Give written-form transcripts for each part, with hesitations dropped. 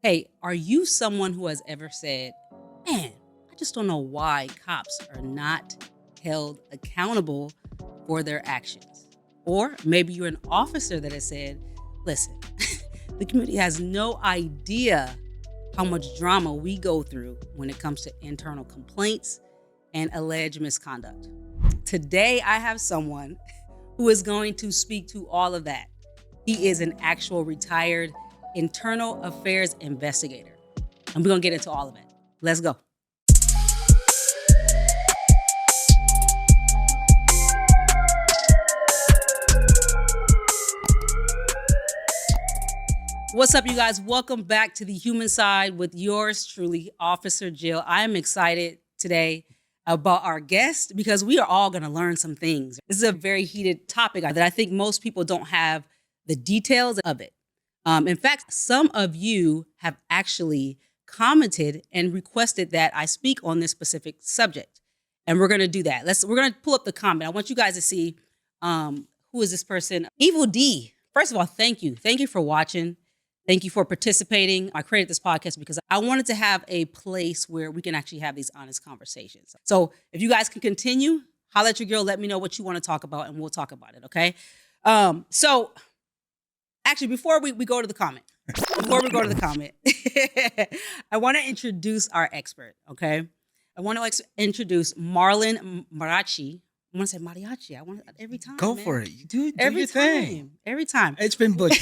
Hey, are you someone who has ever said, man, I just don't know why cops are not held accountable for their actions? Or maybe you're an officer that has said, listen, the community has no idea how much drama we go through when it comes to internal complaints and alleged misconduct. Today, I have someone who is going to speak to all of that. He is an actual retired internal affairs investigator. And we're going to get into all of it. Let's go. What's up, you guys? Welcome back to the Human Side with yours truly, Officer Jill. I am excited today about our guest because we are all going to learn some things. This is a very heated topic that I think most people don't have the details of it. In fact, some of you have actually commented and requested that I speak on this specific subject. And we're going to do that. We're going to pull up the comment. I want you guys to see who is this person. Evil D. First of all, thank you. Thank you for watching. Thank you for participating. I created this podcast because I wanted to have a place where we can actually have these honest conversations. So if you guys can continue, holler at your girl, let me know what you want to talk about and we'll talk about it, okay? So actually, before we go to the comment, I want to introduce our expert, okay? I want to introduce Marlon Mariachi. I want to say mariachi. I want every time. Go man. for it. You do Every your time. thing. Every time. It's been butchered.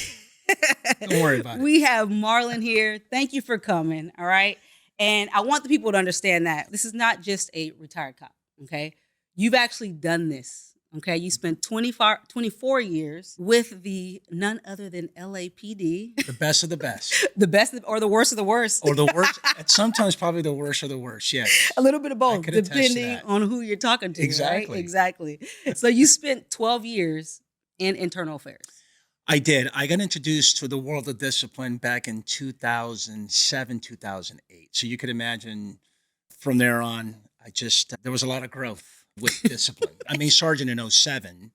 Don't worry about it. We have Marlon here. Thank you for coming. All right. And I want the people to understand that this is not just a retired cop. Okay. You've actually done this. Okay. You spent 24 years with the none other than LAPD. The best of the best. The best or the worst of the worst. Or the worst. Sometimes probably the worst of the worst. Yes. A little bit of both, could attest to depending that. on who you're talking to. Exactly. Right? Exactly. So you spent 12 years in internal affairs. I did. I got introduced to the world of discipline back in 2007, 2008. So you could imagine from there on, there was a lot of growth with discipline. I mean, sergeant in 07,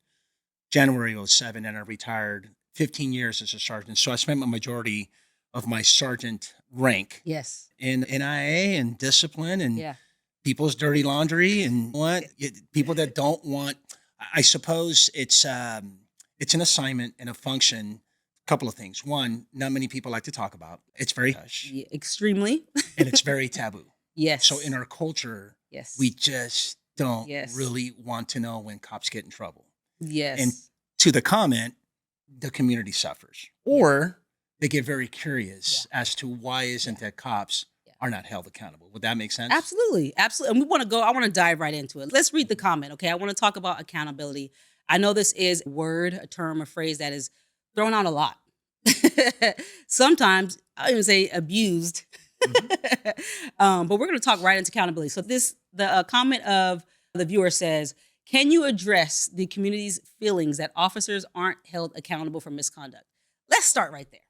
January 07, and I retired 15 years as a sergeant. So I spent my majority of my sergeant rank Yes. in NIA and discipline and Yeah. people's dirty laundry and people that don't want. I suppose it's an assignment and a function. A couple of things. One, not many people like to talk about. It's very hush, Yeah, extremely. and it's very taboo. Yes. So in our culture, yes. we just don't Yes. really want to know when cops get in trouble. Yes. And to the comment, the community suffers, or they get very curious as to why isn't that cops are not held accountable. Would that make sense? Absolutely. Absolutely. And I want to dive right into it. Let's read the comment. Okay. I want to talk about accountability. I know this is a term, a phrase that is thrown out a lot. Sometimes I even say abused. Mm-hmm. But we're going to talk right into accountability. So the comment of the viewer says, can you address the community's feelings that officers aren't held accountable for misconduct? Let's start right there.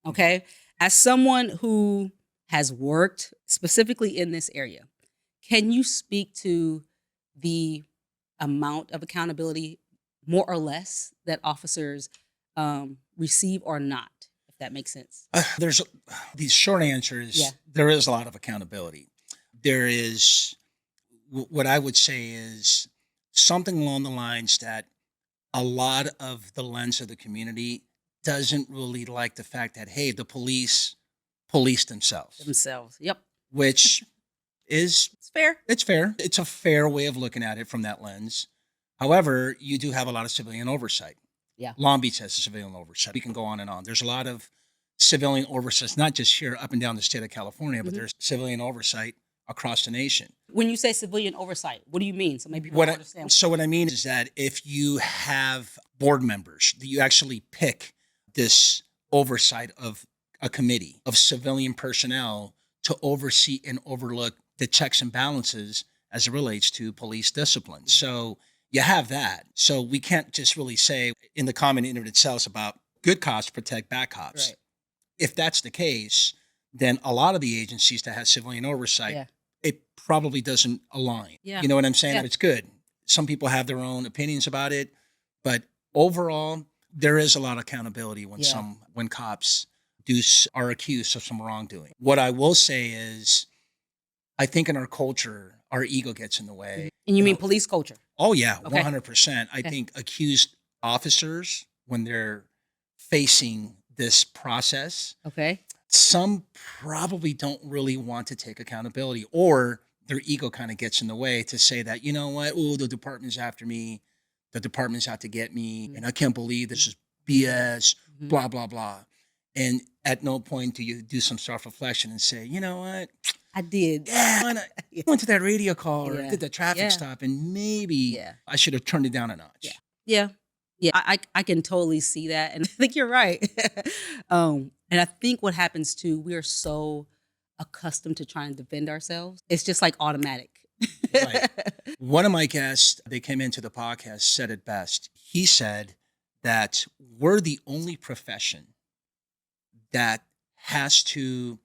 Okay. As someone who has worked specifically in this area, can you speak to the amount of accountability, more or less, that officers receive or not, if that makes sense? There's these short answers. Yeah. There is a lot of accountability. There is what I would say is something along the lines that a lot of the lens of the community doesn't really like the fact that, hey, the police themselves, Yep. which is It's fair. it's fair. It's a fair way of looking at it from that lens. However, you do have a lot of civilian oversight. Yeah. Long Beach has a civilian oversight. We can go on and on. There's a lot of civilian oversight, not just here up and down the state of California, but there's civilian oversight across the nation. When you say civilian oversight, what do you mean? So maybe people don't understand. So what I mean is that if you have board members, that you actually pick this oversight of a committee of civilian personnel to oversee and overlook the checks and balances as it relates to police discipline. So you have that. So we can't just really say in the comment in itself about good cops protect bad cops. Right. If that's the case, then a lot of the agencies that have civilian oversight, it probably doesn't align. Yeah. You know what I'm saying? Yeah. It's good. Some people have their own opinions about it, but overall, there is a lot of accountability when cops are accused of some wrongdoing. What I will say is, I think in our culture, our ego gets in the way. And you You mean know, police culture? oh yeah, Okay. 100%. I Okay. think accused officers, when they're facing this process, Okay. some probably don't really want to take accountability, or their ego kind of gets in the way to say that, you know what, oh, the department's after me, the department's out to get me, and I can't believe this is BS, Mhm. blah, blah, blah. And at no point do you do some self-reflection and say, you know what, I did. yeah, why not? Yeah. I went to that radio call or Yeah. did the traffic Yeah. stop, and maybe Yeah. I should have turned it down a notch. Yeah. Yeah. Yeah. I can totally see that. And I think you're right. And I think what happens too, we are so accustomed to trying to defend ourselves. It's just like automatic. Right. One of my guests, they came into the podcast, said it best. He said that we're the only profession that has to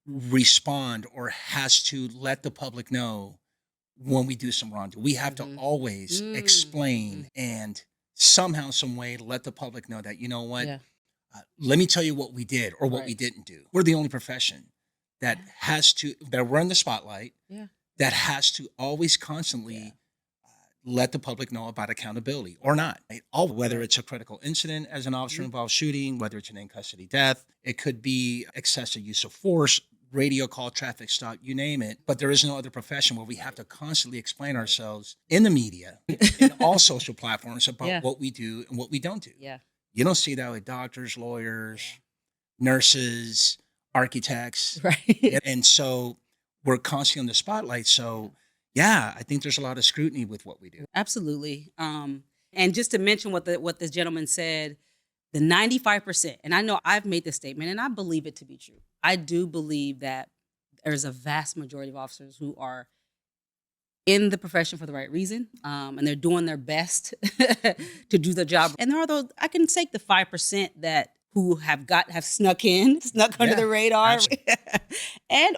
respond or has to let the public know when we do some wrongdoing. We have to Mhm. always explain and somehow, some way, let the public know that, you know what, Yeah. let me tell you what we did or what we Right. didn't do. We're the only profession that Yeah. has to, that we're in the spotlight, Yeah. that has to always constantly Yeah. let the public know about accountability or not. Right? All, whether Right. it's a critical incident as an officer Mhm. involved shooting, whether it's an in custody death, it could be excessive use of force, radio call, traffic stop, you name it. But there is no other profession where we have to constantly explain ourselves in the media, in all social platforms about Yeah. what we do and what we don't do. Yeah. You don't see that with doctors, lawyers, Yeah. nurses, architects. Right. And so we're constantly on the spotlight. So yeah, I think there's a lot of scrutiny with what we do. Absolutely. And just to mention what this gentleman said, the 95%, and I know I've made this statement and I believe it to be true. I do believe that there's a vast majority of officers who are in the profession for the right reason, and they're doing their best to do the job. And there are those, I can take the 5% that who have snuck under Yeah, the radar, absolutely. and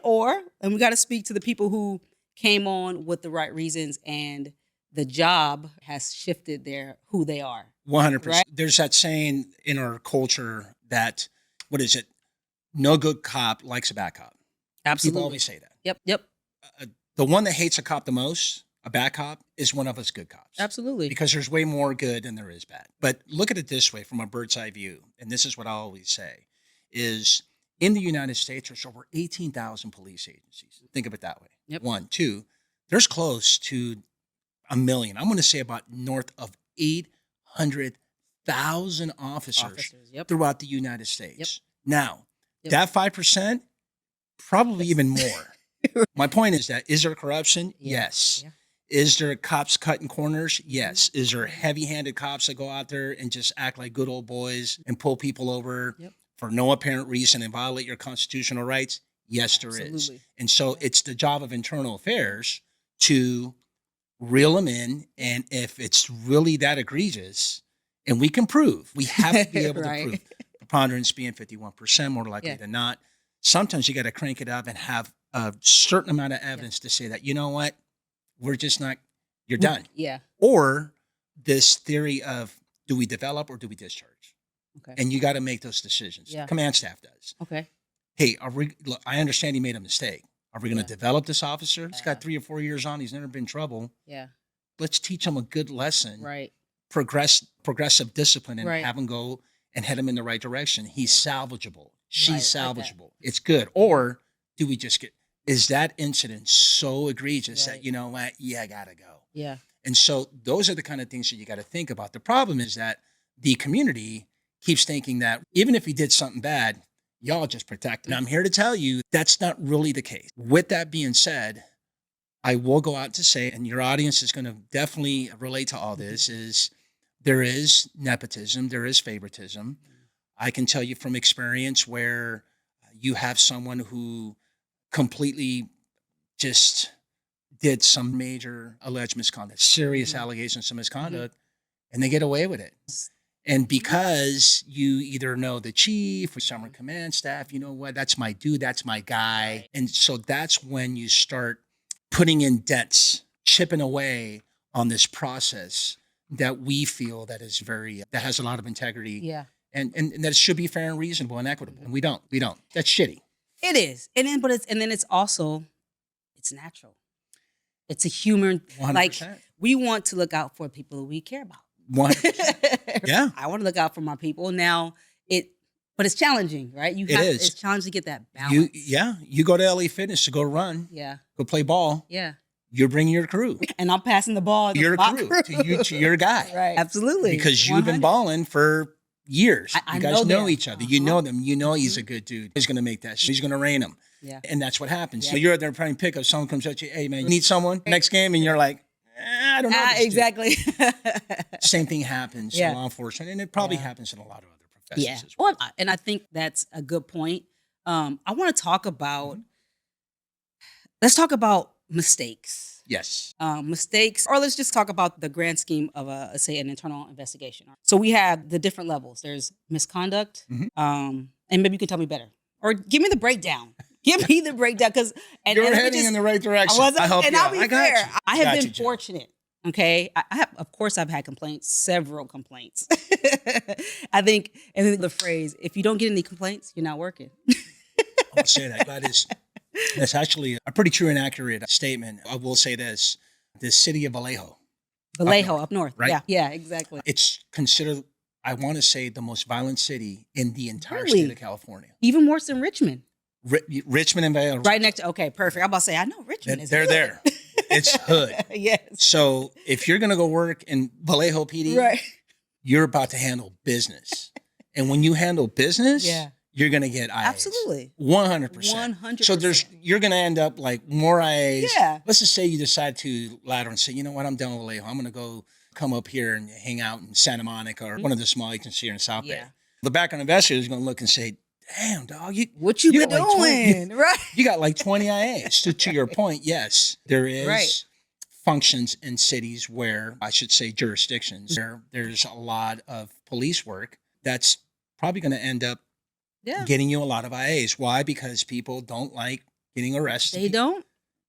we got to speak to the people who came on with the right reasons, and the job has shifted who they are. 100%. Right. There's that saying in our culture that, what is it? No good cop likes a bad cop. Absolutely. People always say that. Yep. The one that hates a cop the most, a bad cop, is one of us good cops. Absolutely. Because there's way more good than there is bad. But look at it this way from a bird's eye view. And this is what I always say is in the United States, there's over 18,000 police agencies. Think of it that way. Yep. 1, 2, there's close to a million. I'm going to say about north of 800,000 officers Yep. throughout the United States. Now, Yep. that 5%, probably even more. My point is that, is there corruption? Yeah. Yes. Yeah. Is there cops cutting corners? Yes. Is there heavy-handed cops that go out there and just act like good old boys and pull people over Yep. for no apparent reason and violate your constitutional rights? Yes, there is. Absolutely. And so it's the job of internal affairs to reel them in. And if it's really that egregious, and we can prove, we have to be able Right. to prove preponderance being 51% more likely Yeah. than not. Sometimes you got to crank it up and have a certain amount of evidence to say that, you know what, we're just not, you're done. Yeah. Or this theory of, do we develop or do we discharge? Okay. And you got to make those decisions. Yeah. Command staff does. Okay. Hey, look, I understand he made a mistake. Are we going to Yeah. develop this officer? He's Yeah. got 3 or 4 years on. He's never been in trouble. Yeah. Let's teach him a good lesson. Right. Progressive discipline, and Right. have him go and head him in the right direction. He's salvageable. She's Right, like that. salvageable. It's good. Or do we just is that incident so egregious Right. that, you know what, yeah, I got to go. Yeah. And so those are the kind of things that you got to think about. The problem is that the community keeps thinking that even if he did something bad, y'all just protect him. And I'm here to tell you that's not really the case. With that being said, I will go out to say, and your audience is going to definitely relate to all this, is there is nepotism, there is favoritism. I can tell you from experience where you have someone who completely just did some major alleged misconduct, serious Mhm. allegations of misconduct, and they get away with it. And because you either know the chief or summer command staff, you know what, that's my dude, that's my guy. And so that's when you start putting in dents, chipping away on this process that we feel that is that has a lot of integrity Yeah. and that it should be fair and reasonable and equitable. And we don't. That's shitty. It is. And then it's also, it's natural. It's a human, 100%. like we want to look out for people we care about. 100%. Yeah. I want to look out for my people. Now but it's challenging, right? It's challenging to get that balance. You go to LA Fitness to go run. Yeah. Go play ball. Yeah. You're bringing your crew. And I'm passing the ball to Your my crew. To your guy. Right. Absolutely. Because you've been balling for years. I you guys know them. each other. You know them. You know he's a good dude. He's going to make that. He's going to rein him. Yeah. And that's what happens. Yeah. So you're out there playing pickup. Someone comes at you. Hey, man, you need someone next game? And you're like, I don't know. Exactly. Same thing happens in law enforcement. And it probably happens in a lot of other professions as well. And I think that's a good point. I want to talk about, let's talk about mistakes. Yes. Mistakes, or let's just talk about the grand scheme of say an internal investigation. So we have the different levels. There's misconduct, and maybe you can tell me better, or give me the breakdown. Give me the breakdown, because you're heading in the right direction. I help you. I'll be fair. You. I have been fortunate. Okay, of course, I've had complaints, several complaints. I think, and then the phrase, "If you don't get any complaints, you're not working." I'll say that. That's actually a pretty true and accurate statement. I will say this: the city of Vallejo, up north, right? Yeah, exactly. It's considered, I want to say, the most violent city in the entire state of California. Even worse than Richmond. Richmond and Vallejo. Right next to, okay, perfect. I'm about to say, I know Richmond is They're good. there. It's hood. Yes. So if you're going to go work in Vallejo PD, you're about to handle business. And when you handle business, you're going to get IAs. Absolutely. 100%. 100%. So you're going to end up like more IAs. Yeah. Let's just say you decide to ladder and say, you know what, I'm done with Vallejo. I'm going to go come up here and hang out in Santa Monica or one of the small agencies here in South Bay. The background investigator is going to look and say, damn, dog, what you been doing? Right. You got like 20 IAs. To your point, yes, there is functions in cities where, I should say jurisdictions, where there's a lot of police work that's probably going to end up getting you a lot of IAs. Why? Because people don't like getting arrested. They don't?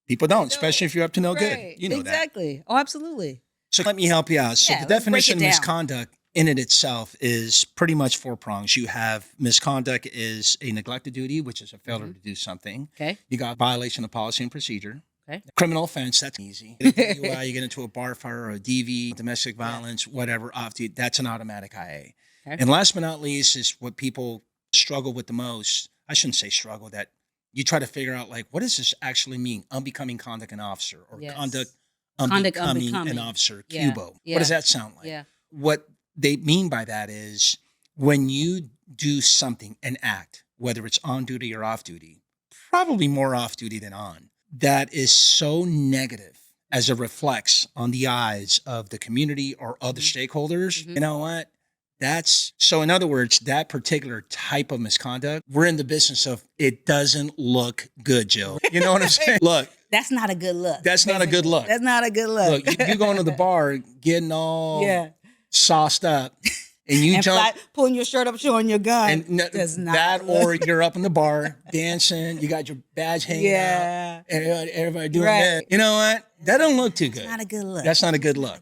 People don't, especially if you're up to no good. You know that. Exactly. Oh, absolutely. So let me help you out. So the definition of misconduct in it itself is pretty much 4 prongs. You have misconduct is a neglect of duty, which is a failure to do something. Okay. You got violation of policy and procedure. Okay. Criminal offense, that's easy. You get into a bar fire or a DV, domestic violence, whatever, off duty, that's an automatic IA. Okay. And last but not least is what people struggle with the most. I shouldn't say struggle, that you try to figure out, like, what does this actually mean? Unbecoming conduct an officer, or conduct unbecoming an officer, CUBO. What does that sound like? What they mean by that is when you do something, an act, whether it's on duty or off duty, probably more off duty than on, that is so negative as it reflects on the eyes of the community or other stakeholders. You know what? So in other words, that particular type of misconduct, we're in the business of, it doesn't look good, Jill. You know what I'm saying? Look. That's not a good look. That's not a good look. That's not a good look. Look, you going to the bar, getting all sauced up, and you jump, pulling your shirt up, showing your gun. And or you're up in the bar dancing, you got your badge hanging out, everybody doing that. You know what? That don't look too good. That's not a good look. That's not a good look.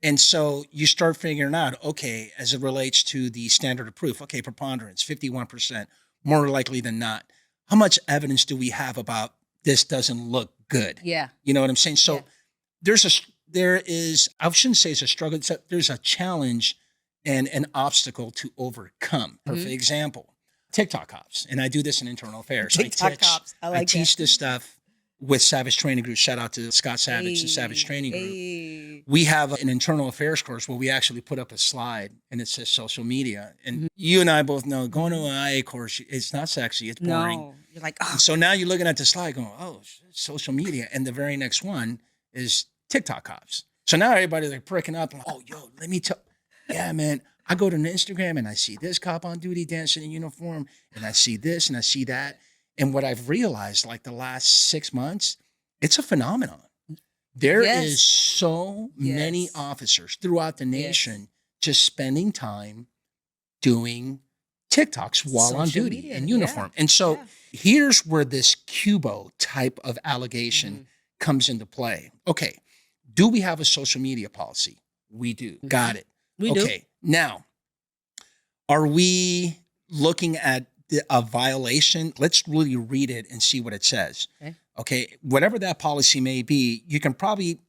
And so you start figuring out, okay, as it relates to the standard of proof, okay, preponderance, 51%, more likely than not. How much evidence do we have about this doesn't look good? Yeah. You know what I'm saying? So there is, I shouldn't say it's a struggle, there's a challenge and an obstacle to overcome. Perfect example, TikTok cops. And I do this in internal affairs. TikTok cops. I teach this stuff with Savage Training Group. Shout out to Scott Savage and Savage Training Group. We have an internal affairs course where we actually put up a slide and it says social media. And you and I both know going to an IA course, it's not sexy, it's boring. No, you're like, oh. So now you're looking at the slide going, oh, social media. And the very next one is TikTok cops. So now everybody's like pricking up. Like, oh, yo, let me tell. Yeah, man. I go to Instagram and I see this cop on duty dancing in uniform, and I see this and I see that. And what I've realized, like the last 6 months, it's a phenomenon. There is so many officers throughout the nation just spending time doing TikToks while on duty in uniform. And so here's where this CUBO type of allegation comes into play. Okay, do we have a social media policy? We do. Got it. We do. Okay, now, Are we looking at a violation? Let's really read it and see what it says. Okay. Whatever that policy may be, you can probably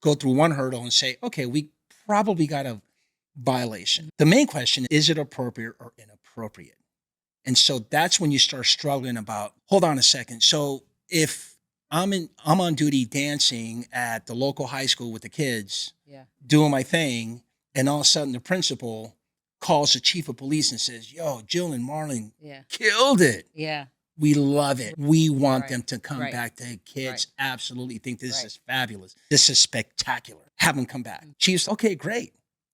go through one hurdle and say, okay, we probably got a violation. The main question is it appropriate or inappropriate? And so that's when you start struggling about, hold on a second. So if I'm on duty dancing at the local high school with the kids, doing my thing, and all of a sudden the principal calls the chief of police and says, yo, Jill and Marlon killed it. We love it. We want them to come back. The kids absolutely think this is fabulous. This is spectacular. Have them come back. Chief's, okay, great.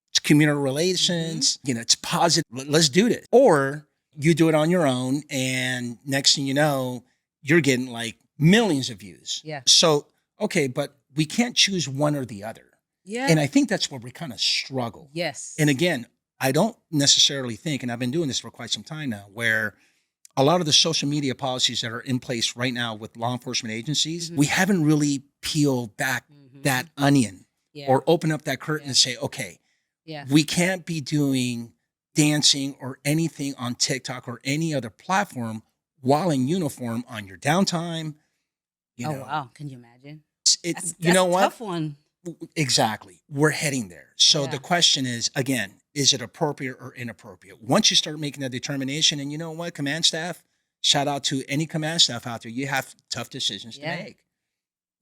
It's community relations. It's positive. Let's do this. Or you do it on your own, and next thing you know, you're getting like millions of views. So, okay, but we can't choose one or the other. And I think that's where we kind of struggle. And again, I don't necessarily think, and I've been doing this for quite some time now, where a lot of the social media policies that are in place right now with law enforcement agencies, we haven't really peeled back that onion or open up that curtain and say, okay, we can't be doing dancing or anything on TikTok or any other platform while in uniform on your downtime. Wow. Can you imagine? That's you know a what? Tough one. Exactly. We're heading there. So the question is, again, is it appropriate or inappropriate? Once you start making that determination, and you know what, command staff, shout out to any command staff out there, you have tough decisions to make.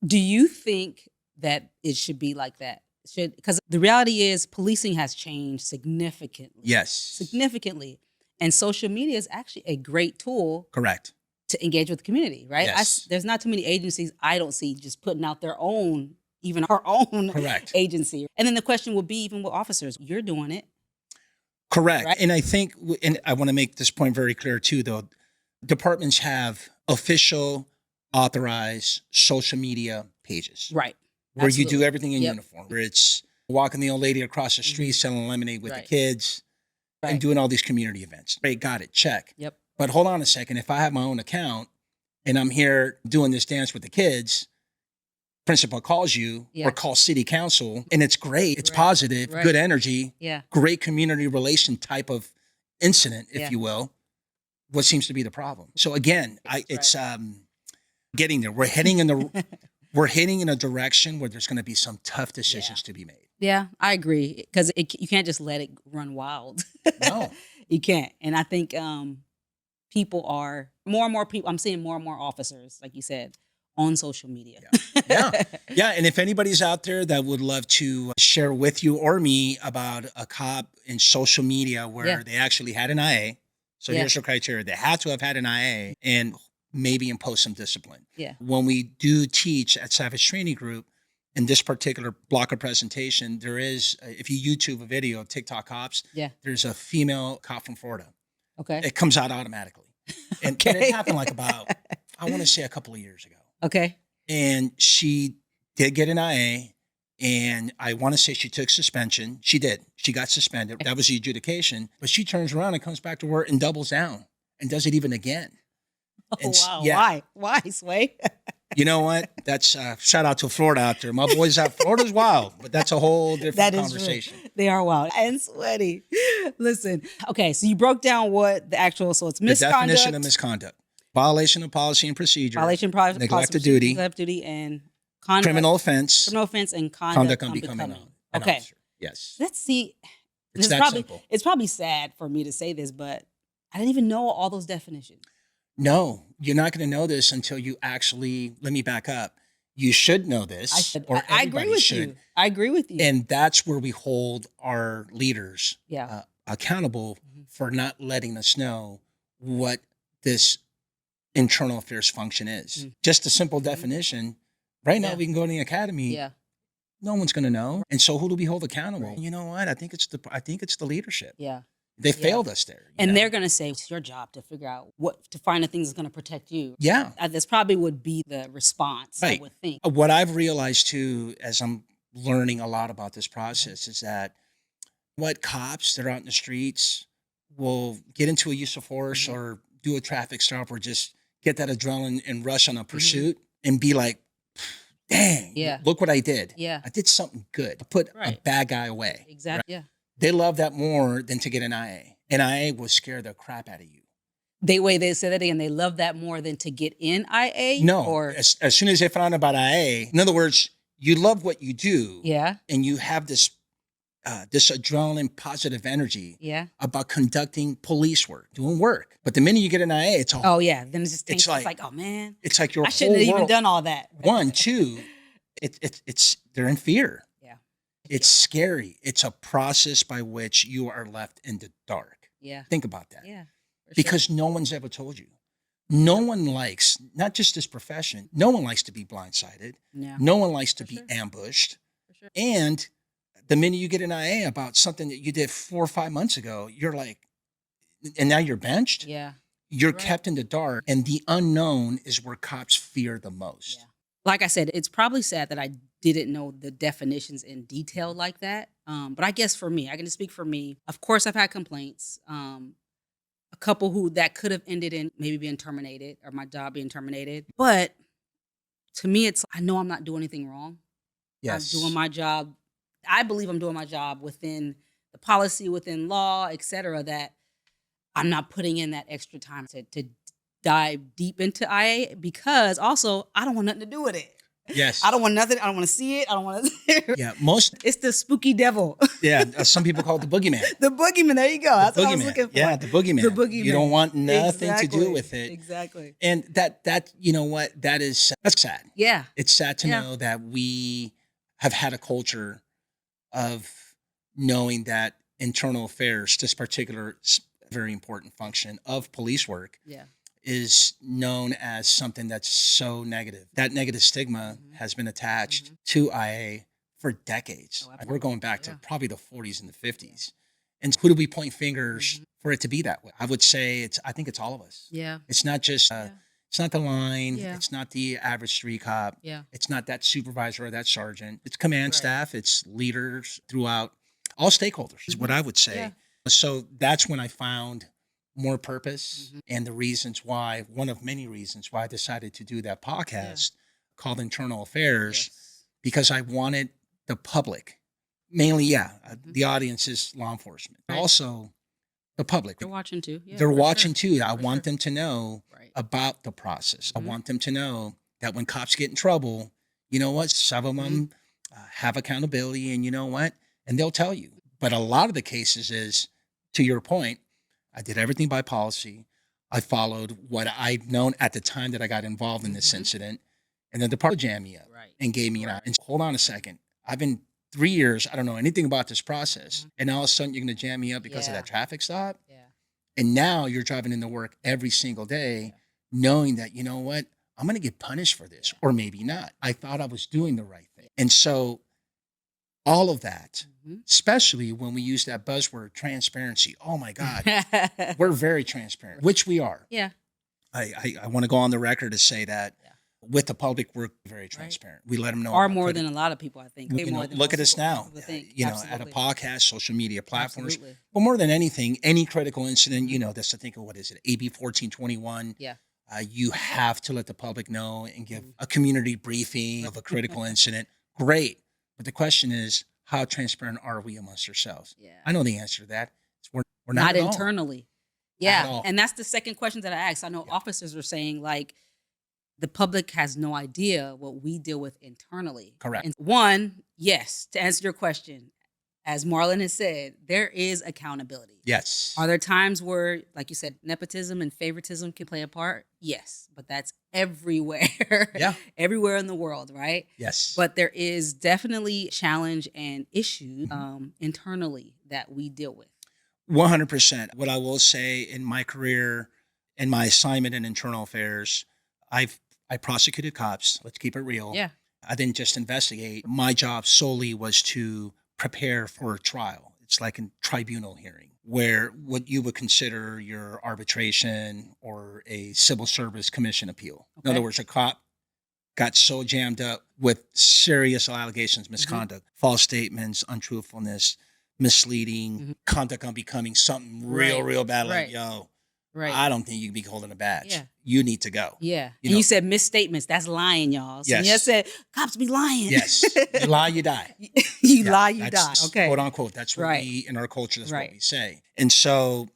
Do you think that it should be like that? Because the reality is policing has changed significantly. Significantly. And social media is actually a great tool. Correct. To engage with the community, right? There's not too many agencies I don't see just putting out their own, even our own agency. And then the question will be, even with officers, you're doing it. Correct. Right? And I think, and I want to make this point very clear too, though, departments have official authorized social media pages. Where you do everything in uniform, where it's walking the old lady across the street, selling lemonade with the kids and doing all these community events. Great. Got it. Check. But hold on a second. If I have my own account and I'm here doing this dance with the kids, principal calls you or calls city council, and it's great. It's positive, good energy, great community relation type of incident, if you will. What seems to be the problem? So again, it's getting there. We're heading in a direction where there's going to be some tough decisions to be made. Yeah, I agree. Because you can't just let it run wild. No. You can't. And I think people are, more and more people, I'm seeing more and more officers, like you said, on social media. Yeah. And if anybody's out there that would love to share with you or me about a cop in social media where they actually had an IA. So here's the criteria. They had to have had an IA and maybe impose some discipline. When we do teach at Savage Training Group, in this particular block of presentation, there is, if you YouTube a video of TikTok cops, there's a female cop from Florida. It comes out automatically. And it happened like about, I want to say a couple of years ago. And she did get an IA, and I want to say she took suspension. She did. She got suspended. That was the adjudication. But she turns around and comes back to work and doubles down and does it even again. Wow. Why, Sway? You know what? That's shout out to Florida out there. My boys out. Florida's wild, but that's a whole different conversation. True. They are wild and sweaty. Listen, okay, so you broke down what the actual, so it's misconduct. The definition of misconduct. Violation of policy and procedure. Neglect of duty. Neglect of duty and conduct. Criminal offense. And conduct unbecoming an okay. officer. Yes. Let's see. It's that simple. It's probably sad for me to say this, but I didn't even know all those definitions. No, you're not going to know this until you actually, let me back up. You should know this. I should. I agree with you. I agree with you. And that's where we hold our leaders accountable for not letting us know what this internal affairs function is. Just a simple definition. Right now, we can go to the academy. No one's going to know. And so who do we hold accountable? Right. You know what? I think it's the leadership. They failed us there. And they're going to say, it's your job to figure out to find the things that's going to protect you. This probably would be the response, I would think. What I've realized too, as I'm learning a lot about this process, is that cops that are out in the streets will get into a use of force or do a traffic stop or just get that adrenaline and rush on a pursuit and be like, dang, look what I did. I did something good. I put a bad guy away. Exactly. They love that more than to get an IA. And IA will scare the crap out of you. They say that and they love that more than to get in IA? No, Or as soon as they found out about IA, in other words, you love what you do, yeah, and you have this adrenaline, positive energy yeah. about conducting police work, doing work. But the minute you get an IA, it's all Oh yeah. Then it's just It's it's like, like- oh man, it's like your I shouldn't whole have even world. done all that. One, two, it's they're in fear. Yeah. It's scary. It's a process by which you are left in the dark. Yeah. Think about that. Yeah. For sure. Because no one's ever told you. No one likes, not just this profession, no one likes to be blindsided. Yeah. No one likes to For be sure. ambushed. For sure. And the minute you get an IA about something that you did 4 or 5 months ago, you're like, and now you're benched. Yeah. You're Right. kept in the dark. And the unknown is where cops fear the most. Yeah. Like I said, it's probably sad that I didn't know the definitions in detail like that. But I guess for me, I can just speak for me. Of course, I've had complaints. A couple who that could have ended in maybe being terminated or my job being terminated. But to me, it's I know I'm not doing anything wrong. Yes. I'm doing my job. I believe I'm doing my job within the policy, within law, et cetera, that I'm not putting in that extra time to dive deep into IA because also I don't want nothing to do with it. Yes. I don't want nothing. I don't want to see it. I don't want to. Yeah. Most, It's the spooky devil. yeah. Some people call it the boogeyman. The boogeyman. There you go. That's what I was Boogeyman. looking for. Yeah. The boogeyman. The boogeyman. You don't want nothing to Exactly. do with it. Exactly. And that, you know what? That's sad. Yeah. It's sad to Yeah. know that we have had a culture of knowing that internal affairs, this particular very important function of police work, Yeah. is known as something that's so negative. That negative stigma Mhm. has been attached Mhm. to IA for decades. Oh, We're absolutely. going back to Yeah. probably the 40s and the 50s. And who do we point fingers Mhm. for it to be that way? I would say I think it's all of us. Yeah. It's not just, Yeah. it's not the line. Yeah. It's not the average street cop. Yeah. It's not that supervisor or that sergeant. It's command Right. staff. It's leaders throughout all stakeholders is what I would say. Yeah. So that's when I found more purpose Mhm. and the reasons why, one of many reasons why I decided to do that podcast called Internal Affairs, Yes. because I wanted the public, mainly, Mhm. the audience is law enforcement, Right. also the public. They're watching too. Yeah, They're for watching sure. too. I For want sure. them to know Right. about the process. Mhm. I want them to know that when cops get in trouble, you know what? Some of them have accountability, and you know what? And they'll tell you. But a lot of the cases is, to your point, I did everything by policy. I followed what I'd known at the time that I got involved in this Mhm. incident, and then the department jammed me up Right. and gave me an Right. and hold on a second. I've been 3 years. I don't know anything about this process, Mhm. and all of a sudden you're going to jam me up because of Yeah. that traffic stop. Yeah. And now you're driving into work every single day, knowing that, you know what, I'm going to get punished for this, or maybe not. I thought I was doing the right thing. And so all of that, Mhm. especially when we use that buzzword transparency. Oh my God, we're very transparent, which we are. Yeah. I want to go on the record to say that Yeah. with the public, we're very transparent. We let them know. Or about more critical- than a lot of people, I think. Way you know, more than look at most us now, people think. you know, at a Absolutely. podcast, social media platforms. Absolutely. But more than anything, any critical incident, you know, that's to think of what is it, AB 1421. Yeah. You have to let the public know and give Mhm. a community briefing of a critical incident. Great. But the question is, how transparent are we amongst ourselves? Yeah. I know the answer to that. We're not, Not at all. internally. At Yeah. all. And that's the second question that I asked. I know officers are saying like the public has no idea what we deal with internally. Correct. And one, yes, to answer your question, as Marlon has said, there is accountability. Yes. Are there times where, like you said, nepotism and favoritism can play a part? Yes, but that's everywhere. Yeah. Everywhere in the world, right? Yes. But there is definitely challenge and issue Mm-hmm. internally that we deal with. 100%. What I will say in my career and my assignment in internal affairs, I prosecuted cops. Let's keep it real. Yeah. I didn't just investigate. My job solely was to prepare for a trial. It's like a tribunal hearing where what you would consider your arbitration or a civil service commission appeal. In Okay. other words, a cop got so jammed up with serious allegations, misconduct, false statements, untruthfulness, misleading, conduct unbecoming, something real, Right. real bad. Like, Right. yo, Right. I don't think you can be holding a badge. Yeah. You need to go. Yeah. You And know- you said misstatements. That's lying, y'all. So Yes. you just said cops be lying. Yes. You lie, you die. you Yeah, lie, you die. that's Okay. Quote unquote. That's what Right. we, in our culture, that's Right. what we say. And so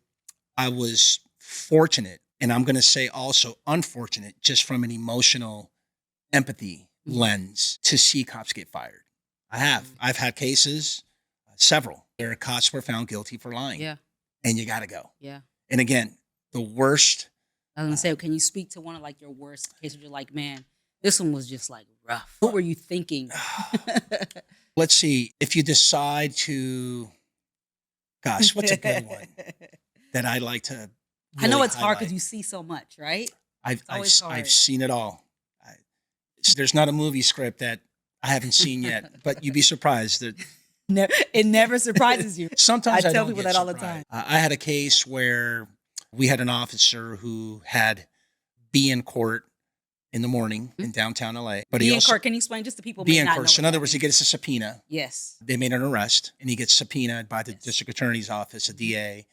I was fortunate, and I'm going to say also unfortunate, just from an emotional empathy lens, to see cops get fired. I have. I've had cases, several, where cops were found guilty for lying. Yeah. And you got to go. Yeah. And again, the worst. I was gonna say, can you speak to one of like your worst cases? You're like, man, this one was just like rough. What were you thinking? Let's see. If you decide to, gosh, what's a good one that I like to? I know really it's hard because highlight? you see so much, right? I've always hard. I've seen it all. There's not a movie script that I haven't seen yet, but you'd be surprised that It never surprises you. sometimes I I tell don't people get that all the surprised. time. I had a case where we had an officer who had be in court in the morning in downtown LA, but Be he in also court. Can you explain just to people? be may in not court. know So in what other that words, he means. gets a subpoena. Yes. They made an arrest, and he gets subpoenaed by the district attorney's office, a DA,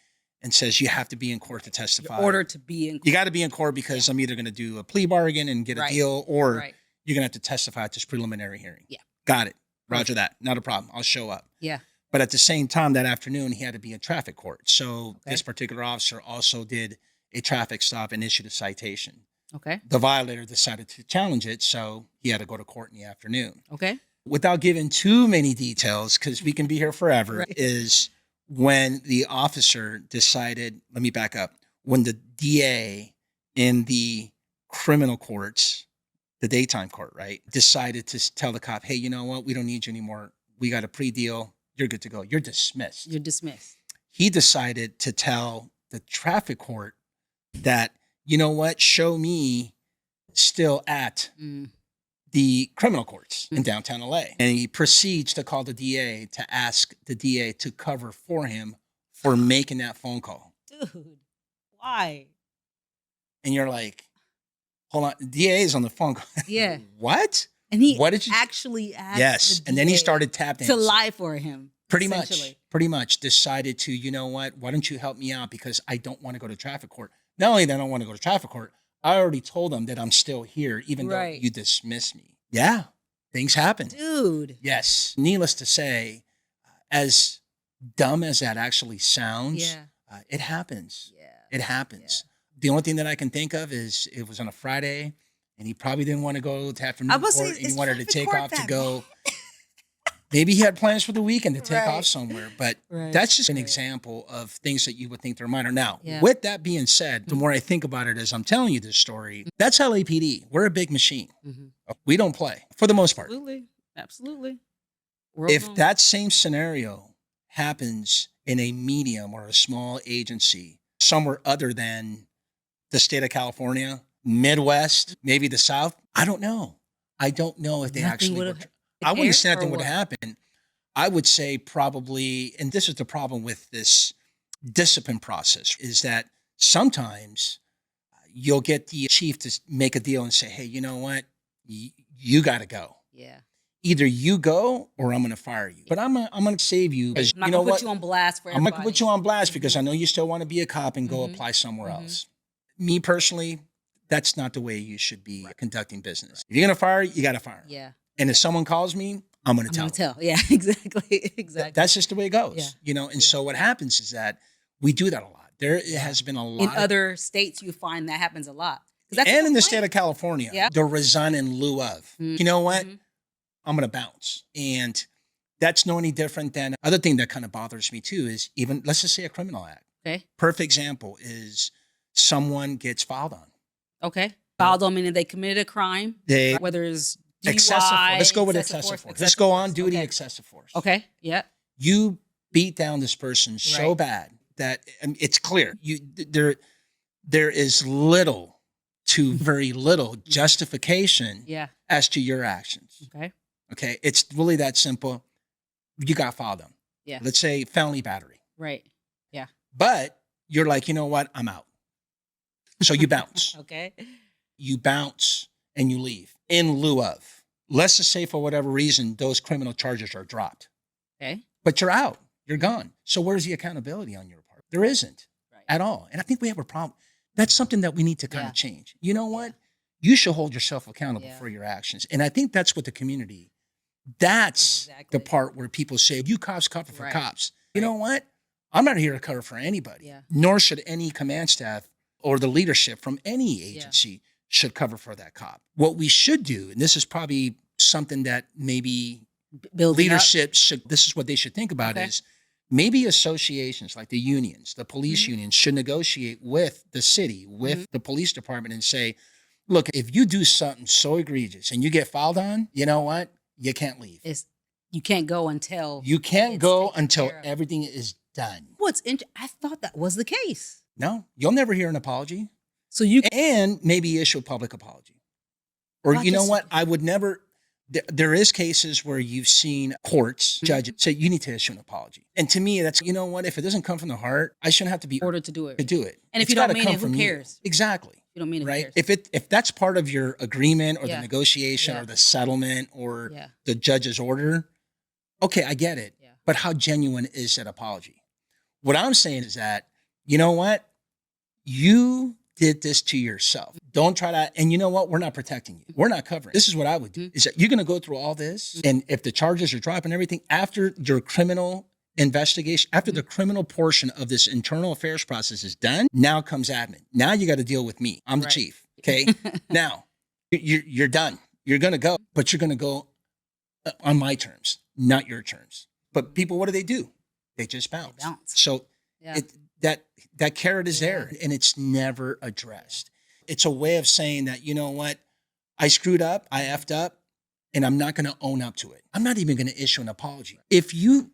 and says you have to be in court to testify. You're ordered to be in court. You got to be in court because I'm either going to do a plea bargain and get a deal, or Right. you're going to have to testify at this preliminary hearing. Yeah. Got it. Roger that. Not a problem. I'll show up. Yeah. But at the same time, that afternoon, he had to be in traffic court. So this particular officer also did a traffic stop and issued a citation. Okay. The violator decided to challenge it, so he had to go to court in the afternoon. Okay. Without giving too many details, because we can be here forever, is when the officer decided, let me back up, when the DA in the criminal courts, the daytime court, right, decided to tell the cop, hey, you know what, we don't need you anymore. We got a pre-deal. You're good to go. You're dismissed. You're dismissed. He decided to tell the traffic court that, you know what, show me still at the criminal courts in downtown LA. And he proceeds to call the DA to ask the DA to cover for him for making that phone call. Dude, why? And you're like, hold on, the DA is on the phone call. Yeah. What? And he What did you actually asked Yes. the And then he DA started tap dancing. to lie for him. Pretty essentially. much decided to, you know what, why don't you help me out, because I don't want to go to traffic court. Not only that I don't want to go to traffic court, I already told them that I'm still here, even though you dismiss me. Yeah, things happen. Dude. Yes. Needless to say, as dumb as that actually sounds, it happens. Yeah. It happens. The only thing that I can think of is it was on a Friday, and he probably didn't want to go to afternoon court, and he wanted to take off to go. Maybe he had plans for the weekend to take off somewhere, but that's just an example of things that you would think they're minor. Now, with that being said, the more I think about it as I'm telling you this story, that's LAPD. We're a big machine. We don't play for the most part. Absolutely. Absolutely. If that same scenario happens in a medium or a small agency somewhere other than the state of California, Midwest, maybe the South, I don't know. I don't know if they actually were. I wouldn't say nothing would happen. I would say probably, and this is the problem with this discipline process, is that sometimes you'll get the chief to make a deal and say, hey, you know what? You got to go. Yeah. Either you go or I'm going to fire you. But I'm going to save you. I'm not going to put you on blast for everybody. I'm going to put you on blast because I know you still want to be a cop and go apply somewhere else. Me personally, that's not the way you should be conducting business. If you're going to fire, you got to fire. Yeah. And if someone calls me, I'm going to tell. Yeah, exactly. Exactly. That's just the way it goes, you know? And so what happens is that we do that a lot. There has been a lot. In other states, you find that happens a lot. And in the state of California, the resign in lieu of. You know what? I'm going to bounce. And that's no any different than other thing that kind of bothers me too is even, let's just say a criminal act. Okay. Perfect example is someone gets filed on. Okay. Filed on meaning they committed a crime. Whether it's DUI, excessive force. Let's go with excessive force. Let's go on duty excessive force. Okay. Yeah. You beat down this person so bad that it's clear there is little to very little justification as to your actions. Okay. Okay. It's really that simple. You got filed on. Yeah. Let's say felony battery. Right. Yeah. But you're like, you know what? I'm out. So you bounce. Okay. You bounce and you leave in lieu of. Let's just say for whatever reason, those criminal charges are dropped. Okay. But you're out. You're gone. So where's the accountability on your part? There isn't at all. And I think we have a problem. That's something that we need to kind of change. You know what? You should hold yourself accountable for your actions. And I think that's what the community, that's the part where people say, you cops cover for cops. You know what? I'm not here to cover for anybody, Yeah. nor should any command staff or the leadership from any Yeah. agency should cover for that cop. What we should do, and this is probably something that maybe Building up. leadership should, this is what they should think about Okay. is maybe associations like the unions, the police unions should negotiate with the city, with the police department and say, look, if you do something so egregious and you get filed on, you know what? You can't leave. You can't go until You can't it's go taken until care of. everything is done. I thought that was the case. No, you'll never hear an apology So you and maybe issue a public apology. Or Well, I you know just- what? I would never. There is cases where you've seen courts, judges say you need to issue an apology. And to me, that's, you know what? If it doesn't come from the heart, I shouldn't have to be ordered to do it. to do it. And if It's you don't gotta mean come it, who from you. cares? Exactly. You don't mean it, who Right. cares? If that's part of your agreement or Yeah. the negotiation Yeah. or the settlement or Yeah. the judge's order, okay, I get it. Yeah. But how genuine is that apology? What I'm saying is that, you know what? You did this to yourself. Don't try to, and you know what? We're not protecting you. We're not covering. This is what I would do, is that you're going to go through all this. And if the charges are dropping everything after your criminal investigation, after the criminal portion of this internal affairs process is done, now comes admin. Now you got to deal with me. I'm the Right. chief. Okay. Now you're done. You're going to go, but you're going to go on my terms, not your terms. But people, what do? They just bounce. bounce. So Yeah. that carrot is there and it's never addressed. It's a way of saying that, you know what? I screwed up. I effed up and I'm not going to own up to it. I'm not even going to issue an apology. If you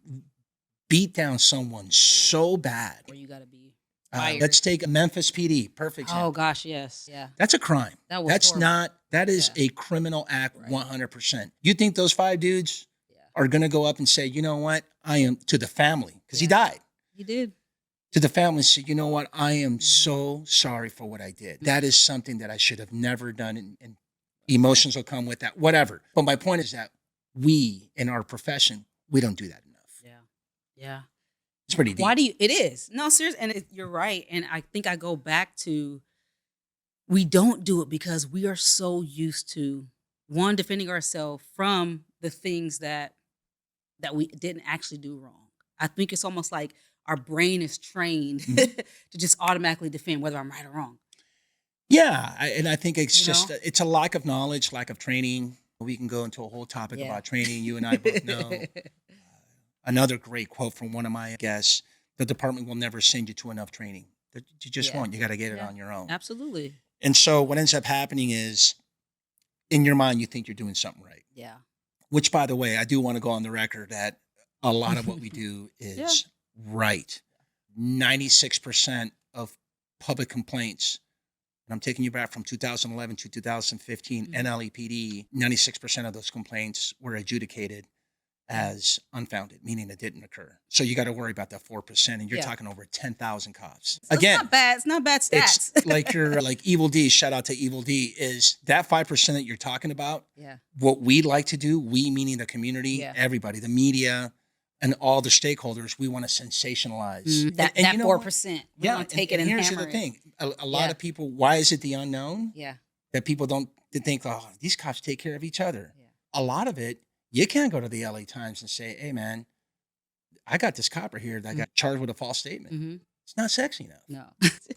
beat down someone so bad, Where you got to be fired. let's take Memphis PD. Perfect example. Oh gosh, yes. Yeah. That's a crime. That was That's horrible. not, that is Yeah. a criminal act Right. 100%. You think those 5 dudes Yeah. are going to go up and say, you know what? I am, to the family, because he Yeah. died. You did. To the family, say, you know what? I am so sorry for what I did. That is something that I should have never done. And emotions will come with that, whatever. But my point is that we, in our profession, we don't do that enough. Yeah. Yeah. It's pretty deep. Why do you? It is. No, seriously. And you're right. And I think I go back to, we don't do it because we are so used to, one, defending ourselves from the things that we didn't actually do wrong. I think it's almost like our brain is trained to just automatically defend whether I'm right or wrong. Yeah. And I think it's You just, know? it's a lack of knowledge, lack of training. We can go into a whole topic Yeah. about training. You and I both know. Another great quote from one of my guests: the department will never send you to enough training. You just Yeah. won't. You got to get it Yeah. on your own. Absolutely. And so what ends up happening is, in your mind, you think you're doing something right. Yeah. Which, by the way, I do want to go on the record that a lot of what we do is Yeah. right. 96% of public complaints, and I'm taking you back from 2011 to 2015, NLEPD, 96% of those complaints were adjudicated as unfounded, meaning it didn't occur. So you got to worry about that 4%, and you're Yeah. talking over 10,000 cops. So Again, it's not bad. It's not bad stats. it's like you're like Evil D. Shout out to Evil D. Is that 5% that you're talking about? Yeah. What we like to do, we meaning the community, Yeah. everybody, the media, and all the stakeholders, we want to sensationalize That And you know what? 4%. We Yeah, want to take it and here's hammer the it. thing: a lot Yeah. of people. Why is it the unknown Yeah. that people don't think? Oh, these cops take care of each other. Yeah. A lot of it, you can't go to the LA Times and say, "Hey, man, I got this copper here that got charged with a false statement." Mm-hmm. It's not sexy enough. No.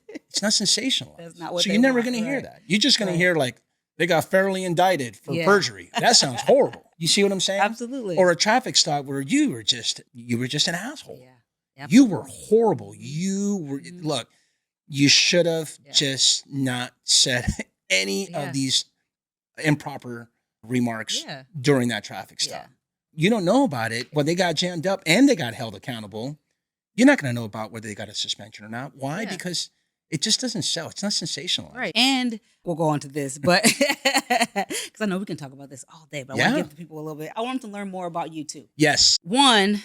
It's not sensational. That's not what So they you're never want, going to hear right. that. You're just going Right. to hear like they got fairly indicted for Yeah. perjury. That sounds horrible. You see what I'm saying? Absolutely. Or a traffic stop where you were just an asshole. Yeah. You were horrible. You were Mhm. look. You should have Yeah. just not said any Yeah. of these improper remarks Yeah. during that traffic stop. You don't know about it when they got jammed up and they got held accountable. You're not going to know about whether they got a suspension or not. Why? Yeah. Because it just doesn't sell. It's not sensationalized. Right. And we'll go on to this, but because I know we can talk about this all day, but I want Yeah. to give the people a little bit. I want them to learn more about you too. Yes. One,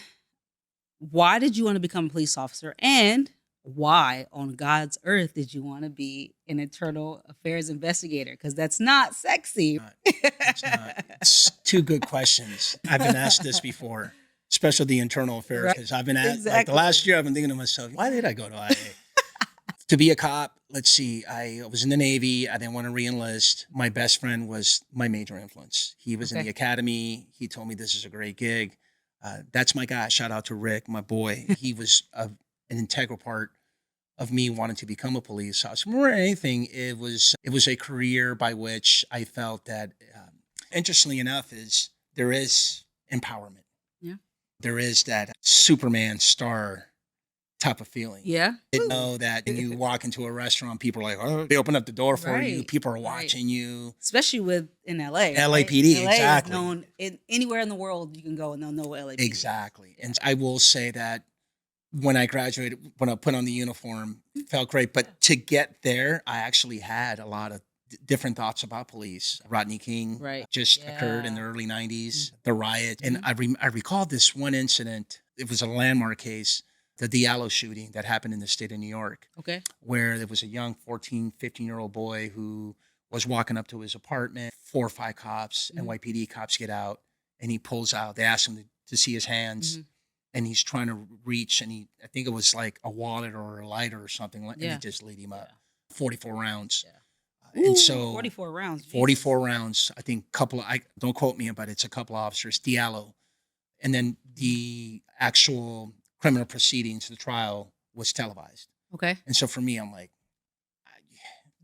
why did you want to become a police officer? And why on God's earth did you want to be an internal affairs investigator? Because that's not sexy. It's not. It's two good questions. I've been asked this before, especially the internal affairs, Right. because I've been asked, like the Exactly. last year, I've been thinking to myself, why did I go to IA? To be a cop, let's see, I was in the Navy. I didn't want to re-enlist. My best friend was my major influence. He was in Okay. the academy. He told me this is a great gig. That's my guy. Shout out to Rick, my boy. He was an integral part of me wanting to become a police officer. More than anything, it was a career by which I felt that, interestingly enough, is there is empowerment. Yeah. There is that Superman star type of feeling. Yeah. You know that when you walk into a restaurant, people are like, oh, they open up the door for you. Right, People are right. watching you. Especially in LA. LAPD, right? LA exactly. is known anywhere in the world you can go and they'll know what LAPD is. Exactly. And I will say that when I graduated, when I put on the uniform, it felt great. But to get there, I actually had a lot of different thoughts about police. Rodney King Right. just occurred in the Yeah. early 90s, the riot. And I recall this one incident. It was a landmark case, the Diallo shooting that happened in the state of New York, Okay. where there was a young 14, 15-year-old boy who was walking up to his apartment. 4 or 5 cops, NYPD cops get out, and he pulls out. They ask him to see his hands. And he's trying to reach, and I think it was like a wallet or a lighter or something, and he just lit him up. 44 rounds. Yeah. And so 44 rounds. 44 rounds, I think I don't quote me, but it's a couple of officers, Diallo. And then the actual criminal proceedings, the trial was televised. Okay. And so for me, I'm like,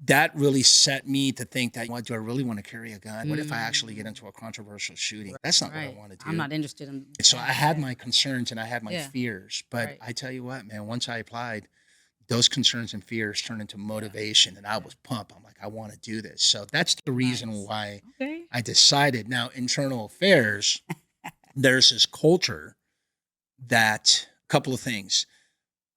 that really set me to think that, what, do I really want to carry a gun? What if I actually get into a controversial shooting? That's not what I want to do. I'm not interested in. So I had my concerns and I had my fears, but Right. I tell you what, man, once I applied, those concerns and fears turned into motivation, and I was pumped. I'm like, I want to do this. So that's the reason why I decided. Now, internal affairs, there's this culture that, a couple of things.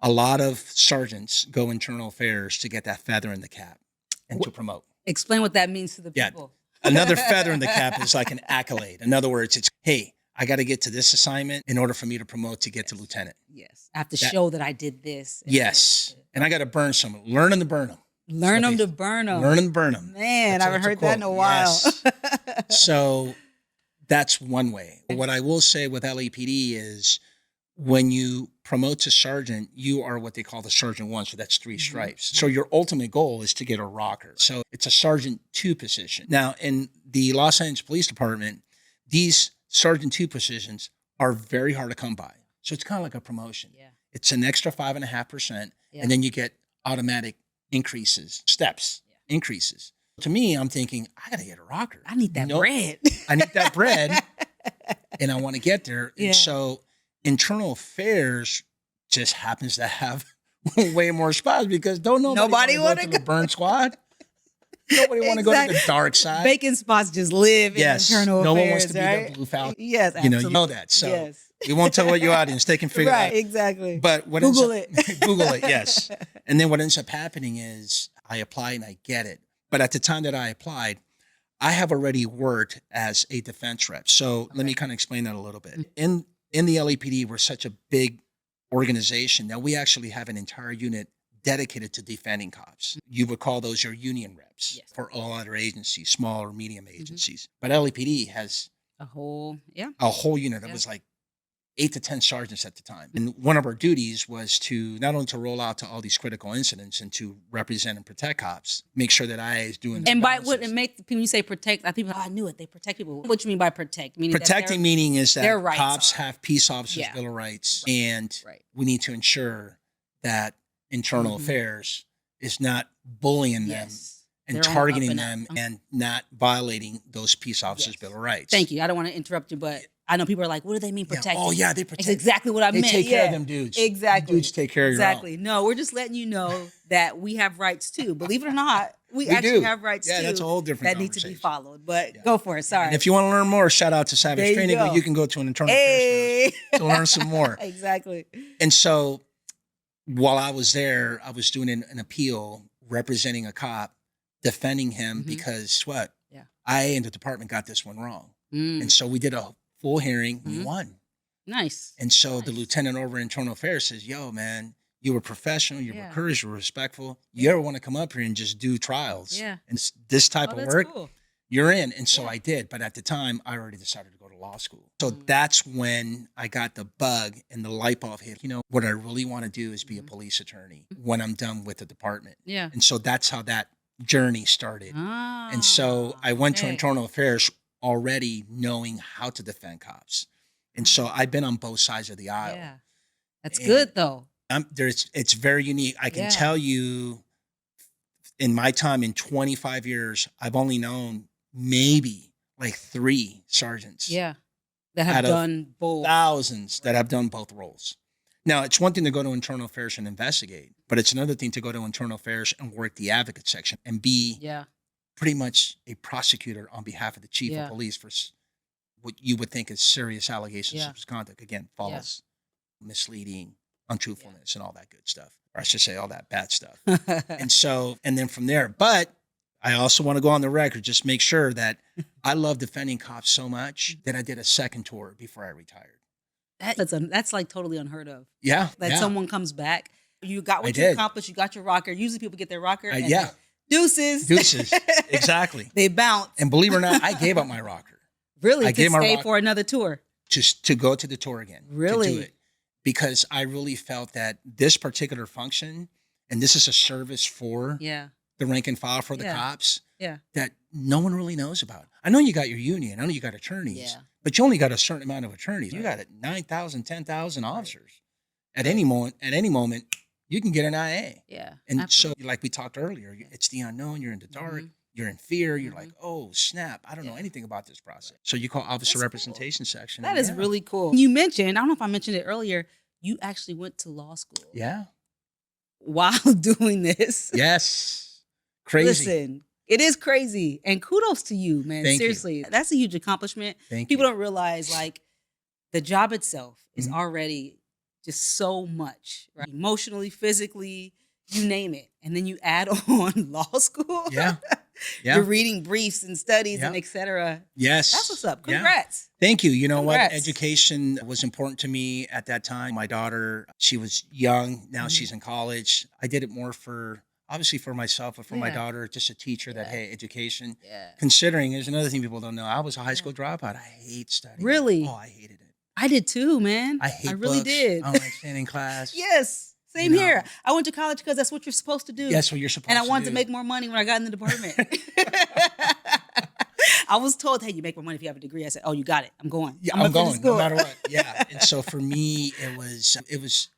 A lot of sergeants go internal affairs to get that feather in the cap and to promote. Explain what that means to the Yeah. people. Another feather in the cap is like an accolade. In other words, it's, hey, I got to get to this assignment in order for me to promote to get to lieutenant. Yes. I have to show that I did this. Yes. And I got to burn someone. Learn them to burn them. Learn them to burn them. Learn them to burn them. Man, I haven't heard that in a while. Yes. So that's one way. What I will say with LAPD is when you promote to sergeant, you are what they call the sergeant 1. So that's 3 stripes. So your ultimate goal is to get a rocker. So it's a sergeant 2 position. Now, in the Los Angeles Police Department, these sergeant 2 positions are very hard to come by. So it's kind of like a promotion. Yeah. It's an extra 5.5%. And then you get automatic increases, increases. To me, I'm thinking, I got to get a rocker. I need that bread. I need that bread. And I want to get there. And so internal affairs just happens to have way more spots because nobody want to go to the burn squad. Nobody want to go to the dark side. Vacant spots just live in internal affairs. No one wants to be the Blue Falcon. Yes, absolutely. You know that. So we won't tell what your audience. They can figure it out. Right, exactly. But what Google it. Google it, yes. And then what ends up happening is I apply and I get it. But at the time that I applied, I have already worked as a defense rep. So let me kind of explain that a little bit. In the LAPD, we're such a big organization that we actually have an entire unit dedicated to defending cops. You would call those your union reps for all other agencies, small or medium agencies. But LAPD has a whole unit that was like 8 to 10 sergeants at the time. And one of our duties was to not only to roll out to all these critical incidents and to represent and protect cops, make sure that I is doing. And by what it makes when you say protect, I think I knew it. They protect people. What you mean by protect? Meaning protecting meaning is that cops are. have peace officers' bill of rights, and we need to ensure that internal affairs is not bullying them and targeting them and not violating those peace officers' bill of rights. Thank you. I don't want to interrupt you, but I know people are like, what do they mean protect? Oh, yeah, they protect. It's exactly what I meant. They take care of them dudes. Exactly. Dudes take care of your own. No, we're just letting you know that we have rights too. Believe it or not, we actually have rights too. Yeah, that's a whole different that need to be followed. But go for it. Sorry. And if you want to learn more, shout out to Savage Training. You can go to an internal affairs course to learn some more. Exactly. And so while I was there, I was doing an appeal representing a cop, defending him because what? Yeah. I and the department got this one wrong. And so we did a full hearing. We won. Nice. And so the lieutenant over internal affairs says, yo, man, you were professional, you were courteous, you were respectful. You ever want to come up here and just do trials? Yeah. And this type of work, cool. You're in. And so I did. But at the time, I already decided to go to law school. So that's when I got the bug and the light bulb hit. You know, what I really want to do is be a police attorney when I'm done with the department. Yeah. And so that's how that journey started. And so I went to internal affairs already knowing how to defend cops. And so I've been on both sides of the aisle. Yeah. That's good though. It's very unique. I can Yeah. tell you, in my time in 25 years, I've only known maybe like 3 sergeants Yeah. That have out of done both. thousands that have done both roles. Now, it's one thing to go to internal affairs and investigate, but it's another thing to go to internal affairs and work the advocate section and be Yeah. pretty much a prosecutor on behalf of the chief Yeah. of police for what you would think is serious allegations Yeah. of misconduct. Again, false, misleading, untruthfulness, and all that good stuff. Or I should say all that bad stuff. And then from there, but I also want to go on the record, just make sure that I love defending cops so much that I did a second tour before I retired. That's like totally unheard of. Yeah. That yeah. someone comes back, you got what I you did. accomplished, you got your rocker. Usually people get their rocker. And Yeah. Deuces. Deuces. Exactly. They bounce. And believe it or not, I gave up my rocker Really? I To gave my stay rock- for another tour. just to go to the tour again. To Really? do it. Because I really felt that this particular function, and this is a service for Yeah. the rank and file for the Yeah. cops, Yeah. that no one really knows about. I know you got your union, I know you got attorneys, Yeah. but you only got a certain amount of attorneys. You Right. got 9,000, 10,000 officers. At any moment, you can get an IA. Yeah. And Absolutely. so, like we talked earlier, it's the unknown. You're in the dark. Mhm. You're in fear. You're Mhm. like, oh, snap. I don't know Yeah. anything about this process. So you call officer That's cool. representation section. That and is yeah. really cool. You mentioned, I don't know if I mentioned it earlier, you actually went to law school. Yeah. While doing this. Yes. Crazy. Listen, it is crazy. And kudos to you, man. Thank you. Seriously. That's a huge accomplishment. Thank People you. don't realize like the job itself is Mhm. already just so much, right? Emotionally, physically, you name it. And then you add on law school. Yeah. Yeah. You're reading briefs and studies and Yeah. et cetera. Yes. That's what's up. Yeah. Congrats. Thank you. You know what? Congrats. Education was important to me at that time. My daughter, she was young. Now Mhm. she's in college. I did it more obviously for myself, but for my Yeah. daughter, just to teach her that, Yeah. hey, education. Yeah. Considering, there's another thing people don't know. I was a high Yeah. school dropout. I hate studying. Really? Oh, I hated it. I did too, man. I hate really books. did. I don't like staying in class. Yes. Same You know. here. I went to college because that's what you're supposed to do. That's what you're supposed And to I wanted to do. make more money when I got in the department. I was told, hey, you make more money if you have a degree. I said, oh, you got it. I'm going. Yeah, gonna I'm finish going school. no matter what. Yeah. And so for me, it was,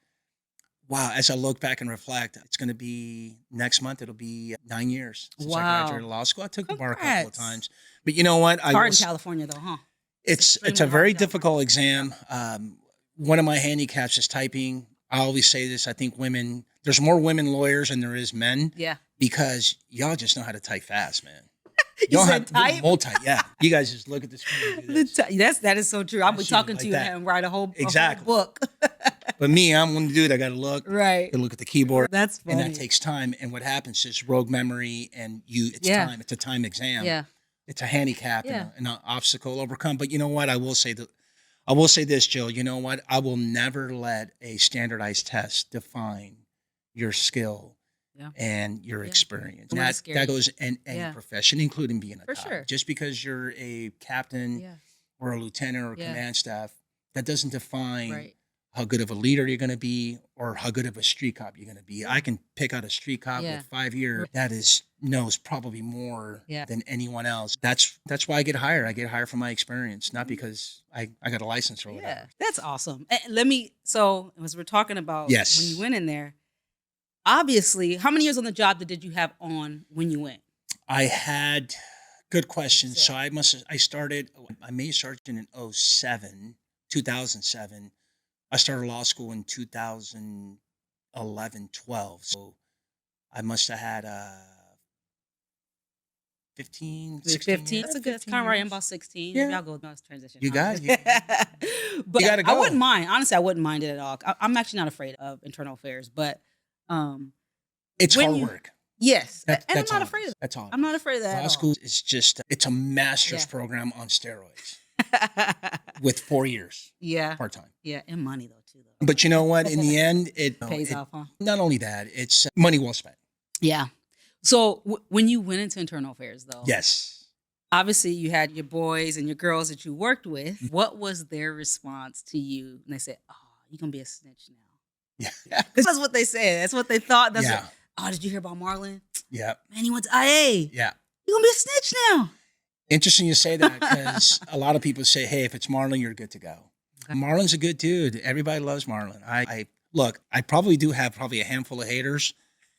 wow. As I look back and reflect, it's going to be next month. It'll be 9 years since I Wow. graduated law school. I took the bar a couple of Congrats. times, but you know what? Hard in California, though, huh? It's a extremely very hard job. difficult exam. One of my handicaps is typing. I always say this. I think there's more women lawyers than there is men Yeah. because y'all just know how to type fast, man. You Y'all said have type? multi. Yeah. You guys just look at the screen and do this. That is so true. I'll be Shoot, talking like to you that. and write a whole Exactly. book. But me, I'm one dude. I got to look. Right. I look at the keyboard. That's funny. And that takes time. And what happens is rogue memory and it's Yeah. time. It's a time exam. Yeah. It's a handicap Yeah. and an obstacle to overcome. But you know what? I will say this, Jill. You know what? I will never let a standardized test define your skill Yeah. and your Yeah. experience. Well, that's scary. That goes in any Yeah. profession, including being a For cop. sure. Just because you're a captain Yeah. or a lieutenant or Yeah. command staff, that doesn't define Right. how good of a leader you're going to be or how good of a street cop you're going to be. I can pick out a street cop Yeah. with 5 years that knows probably more Yeah. than anyone else. That's why I get hired. I get hired for my experience, not because I got a license or whatever. Yeah. That's awesome. So as we're talking about Yes. when you went in there, obviously, how many years on the job did you have on when you went? I had good question. So- So I made sergeant in 2007. I started law school in 2011, 12. So I must have had 15, 16 15. years. That's a good. That's kind of right. I'm about 16. Yeah. Maybe I'll go about transition. You huh? got it. But You gotta I go. wouldn't mind. Honestly, I wouldn't mind it at all. I'm actually not afraid of internal affairs, but It's when hard you- work. yes, That- and I'm that's not all. afraid of. That's all. I'm not afraid of that. Law at all. school is just, it's a master's Yeah. program on steroids with 4 years yeah, part-time. yeah, and money though too. Though. But you know what? In the end, Pays off, huh? Not only that, it's money well spent. Yeah. So when you went into internal affairs, though, Yes. obviously you had your boys and your girls that you worked with. Mm-hmm. What was their response to you? And they said, "Oh, you're gonna be a snitch now." Yeah. That's what they said. That's what they thought. That's Yeah. what, oh, did you hear about Marlon? Yeah. Man, he went to IA. Yeah. You're gonna be a snitch now. Interesting you say that because a lot of people say, hey, if it's Marlon, you're good to go. Okay. Marlon's a good dude. Everybody loves Marlon. Look, I probably do have probably a handful of haters,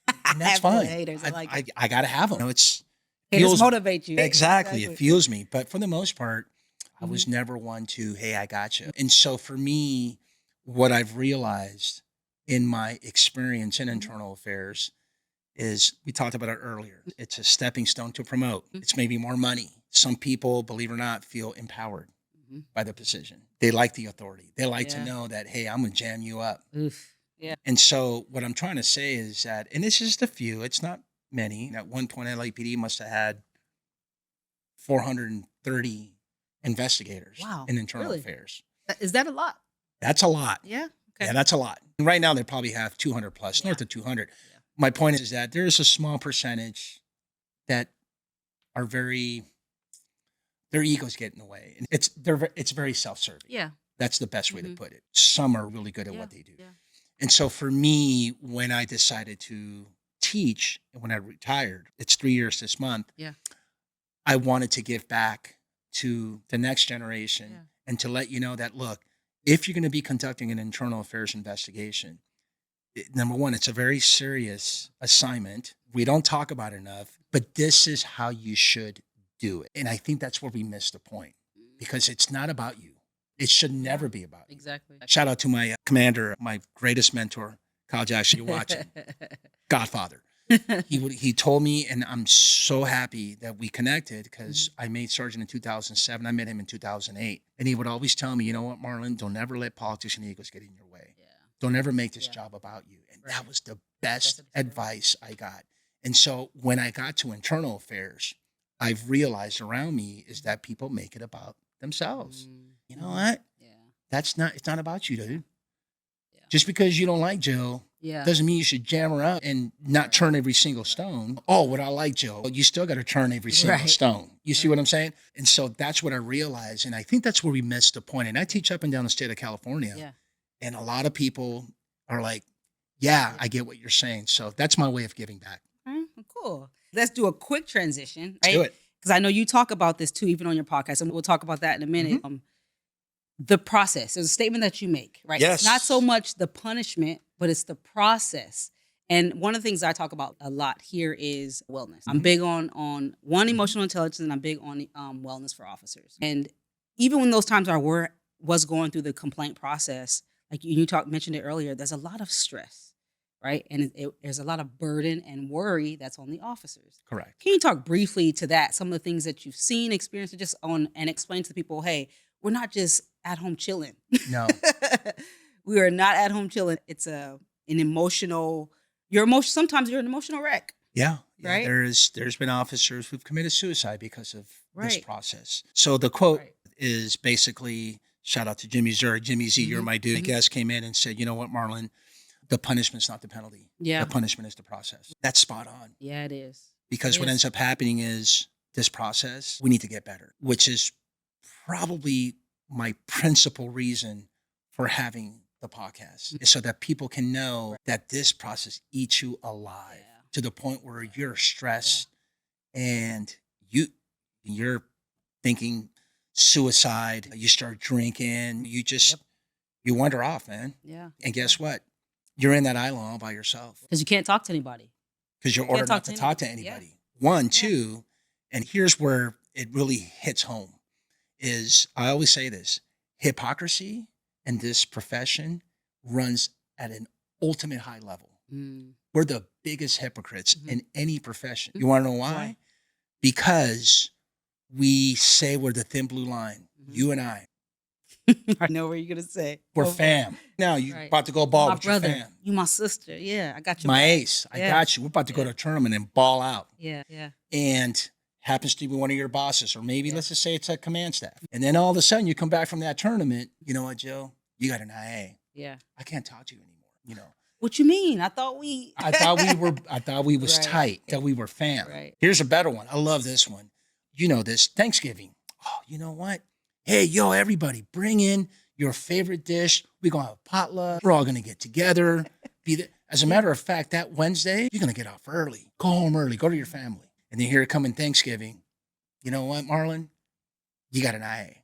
and that's Handful of fine. haters, I like it. I got to have them. It's Haters fuels motivate you. exactly. It Exactly. fuels me. But for the most part, I Mhm. was never one to, hey, I got you. And so for me, what I've realized in my experience in Mhm. internal affairs is we talked about it earlier. It's a stepping stone to promote. Mhm. It's maybe more money. Some people, believe it or not, feel empowered Mhm. by the position. They like the authority. They like to Yeah. know that, hey, I'm going to jam you up. Oof. Yeah. And so what I'm trying to say is that, and this is just a few, it's not many. At one point, LAPD must have had 430 investigators Wow. in internal Really? affairs. Is that a lot? That's a lot. Yeah. Yeah, Okay. that's a lot. And right now, they probably have 200 plus, Yeah. north of 200. Yeah. My point is that there's a small percentage that are very, their egos get in the way. And it's very self-serving. Yeah. That's the best way to Mhm. put it. Some are really good at Yeah. what they do. Yeah. And so for me, when I decided to teach and when I retired, it's 3 years this month. Yeah. I wanted to give back to the next generation Yeah. and to let you know that, look, if you're going to be conducting an internal affairs investigation, number one, it's a very serious assignment. We don't talk about it enough, but this is how you should do it. And I think that's where we miss the point because it's not about you. It should never be about you. Exactly. Shout out to my commander, my greatest mentor, Kyle Jackson. You're watching. Godfather. He told me, and I'm so happy that we connected because I made sergeant in 2007. I met him in 2008. And he would always tell me, you know what, Marlon, don't ever let politics and egos get in your way. Yeah. Don't ever make this Yeah. job about you. And Right. that was the best That's advice I got. And so when I got to internal affairs, I've realized around me is that people make it about themselves. You know what? Yeah. It's not about you, dude. Yeah. Just because you don't like Jill Yeah. doesn't mean you should jam her up and not Right. turn every single stone. Oh, would I like Jill? Well, you still got to turn every single Right. stone. You see Right. what I'm saying? And so that's what I realized. And I think that's where we missed the point. And I teach up and down the state of California. Yeah. And a lot of people are like, yeah, I get what you're saying. So that's my way of giving back. Okay, well, cool. Let's do a quick transition. Let's do it. Because I know you talk about this too, even on your podcast, and we'll talk about that in a minute. The process. There's a statement that you make, right? Yes. It's not so much the punishment, but it's the process. And one of the things I talk about a lot here is wellness. I'm big on one, emotional intelligence, and I'm big on wellness for officers. And even when those times was going through the complaint process, like you mentioned it earlier, there's a lot of stress, right? And there's a lot of burden and worry that's on the officers. Correct. Can you talk briefly to that? Some of the things that you've seen, experienced, and explain to the people, hey, we're not just at home chilling. No. We are not at home chilling. It's an emotional. Sometimes you're an emotional wreck. Yeah. Right? There's been officers who've committed suicide because of this Right. process. So the quote Right. is basically, shout out to Jimmy Zurich. Jimmy Z, you're Mhm. my dude. Mhm. Guest came in and said, you know what, Marlon, the punishment's not the penalty. Yeah. The punishment is the process. That's spot on. Yeah, it is. Because It what is. ends up happening is this process, we need to get better, which is probably my principal reason for having the podcast is so that people can know that this process eats you alive Yeah. to the point where you're stressed and you're thinking suicide, you start drinking, you wander off, man. Yeah. And guess what? You're in that island all by yourself Because you can't talk to anybody. because you're Can't ordered talk not to to talk to anybody. Yeah. anybody. One, two, and here's where it really hits home is I always say this, hypocrisy in this profession runs at an ultimate high level. Mm. We're the biggest hypocrites Mhm. in any profession. You want to know why? Why? Because we say we're the thin blue line. Mhm. You and I, I know what you're gonna say. we're Oh, fam. Now you're Right. about to go ball My with brother, your fam. you my sister. Yeah, I got you. My ace, I Yeah. got you. We're about to go to a tournament and ball out. Yeah, yeah. And happens to be one of your bosses, or maybe Yeah. let's just say it's a command staff. And then all of a sudden you come back from that tournament, you know what, Joe? You got an IA. Yeah. I can't talk to you anymore. You know, What you mean? I thought we I thought we was Right. tight, that we were fam. Right. Here's a better one. I love this one. You know this, Thanksgiving. Oh, you know what? Hey, yo, everybody, bring in your favorite dish. We're gonna have a potluck. We're all gonna get together. As a matter of fact, that Wednesday, you're gonna get off early. Go home early, go to your family. And then here it coming Thanksgiving. You know what, Marlon? You got an IA.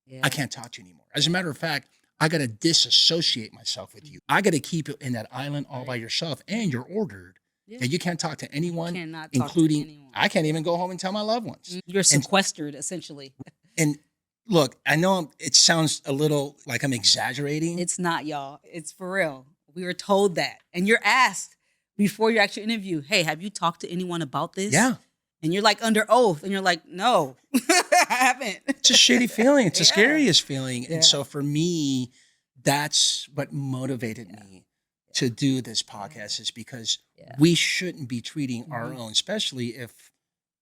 Yeah. I can't talk to you anymore. As a matter of fact, I got to disassociate myself with you. I got to keep you in that island all by yourself, and you're ordered. Yeah. And you can't talk to anyone, Cannot talk including to anyone. I can't even go home and tell my loved ones. You're sequestered, essentially. And look, I know it sounds a little like I'm exaggerating. It's not, y'all. It's for real. We were told that. And you're asked before your actual interview, hey, have you talked to anyone about this? Yeah. And you're like under oath. And you're like, no, I haven't. It's a shitty feeling. It's the Yeah. scariest feeling. Yeah. And so for me, that's what motivated me to do this podcast is because we shouldn't be treating our own, especially if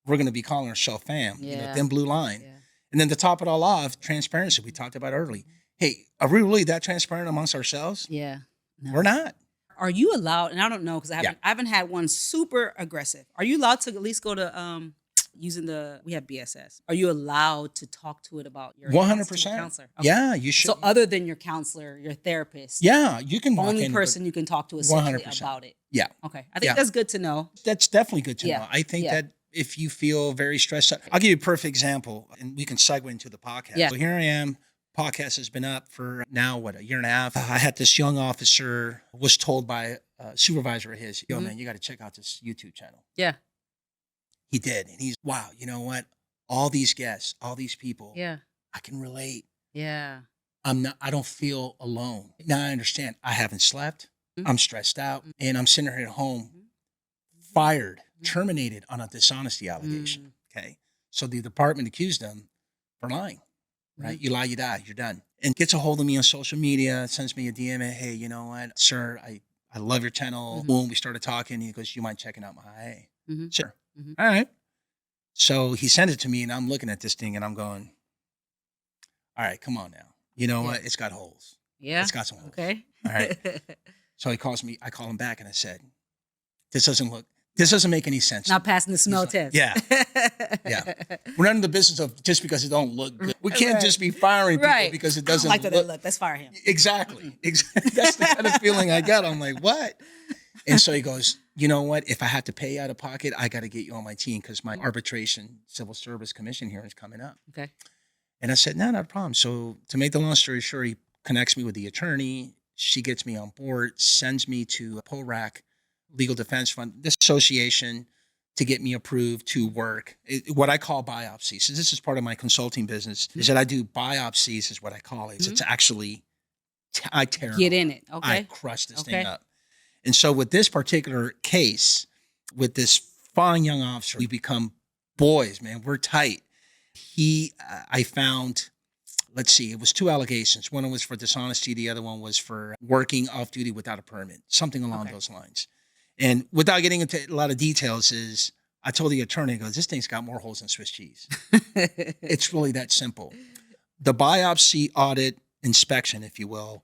we're going to be calling ourselves fam, thin blue line. Yeah. And then to top it all off, transparency. We talked about early. Hey, are we really that transparent amongst ourselves? Yeah. No. We're not. Are you allowed, and I don't know because I haven't had one super aggressive. Are you allowed to at least go to we have BSS. Are you allowed to talk to it about your 100%. counselor? Okay. Yeah, you should. So other than your counselor, your therapist, yeah, you can walk only in person you can talk to essentially 100%. about it. Yeah. Okay. I think that's good to know. That's definitely good to Yeah. know. I think that if you feel very stressed out, I'll give you a perfect example and we can segue into the podcast. Yeah. So here I am. Podcast has been up for now, a year and a half. I had this young officer was told by a supervisor of his, yo, man, you got to check out this YouTube channel. Yeah. He did. And he's, wow, you know what? All these guests, all these people, Yeah. I can relate. Yeah. I don't feel alone. Now I understand. I haven't slept. Mhm. I'm stressed out and I'm sitting here at home, fired, terminated on a dishonesty allegation. Okay. So the department accused them for lying, right? You lie, you die, you're done. And gets a hold of me on social media, sends me a DM, hey, you know what, sir, I love your channel. Boom, we started talking. He goes, you mind checking out my IA? Sure. All right. So he sent it to me and I'm looking at this thing and I'm going, all right, come on now. You know what? It's got holes. Yeah. It's got some holes. Okay. All right. So he calls me, I call him back and I said, this doesn't make any sense. Not passing the smell test. Yeah. Yeah. We're not in the business of just because it don't look good. We can't just be firing people because it doesn't I don't like that look. Let's fire him. Exactly. That's the kind of feeling I got. I'm like, what? And so he goes, you know what? If I have to pay out of pocket, I got to get you on my team because my arbitration civil service commission hearing is coming up. Okay. And I said, no, not a problem. So to make the long story short, he connects me with the attorney. She gets me on board, sends me to PORAC, Legal Defense Fund, this association, to get me approved to work. What I call biopsies. So this is part of my consulting business, is that I do biopsies is what I call it. It's actually, I tear Get them in it. Okay. I crush this thing up. And so with this particular case, with this fine young officer, we become boys, man. We're tight. I found, let's see, it was 2 allegations. One was for dishonesty. The other one was for working off duty without a permit, something along those lines. And without getting into a lot of details is, I told the attorney, I go, this thing's got more holes than Swiss cheese. It's really that simple. The biopsy audit inspection, if you will,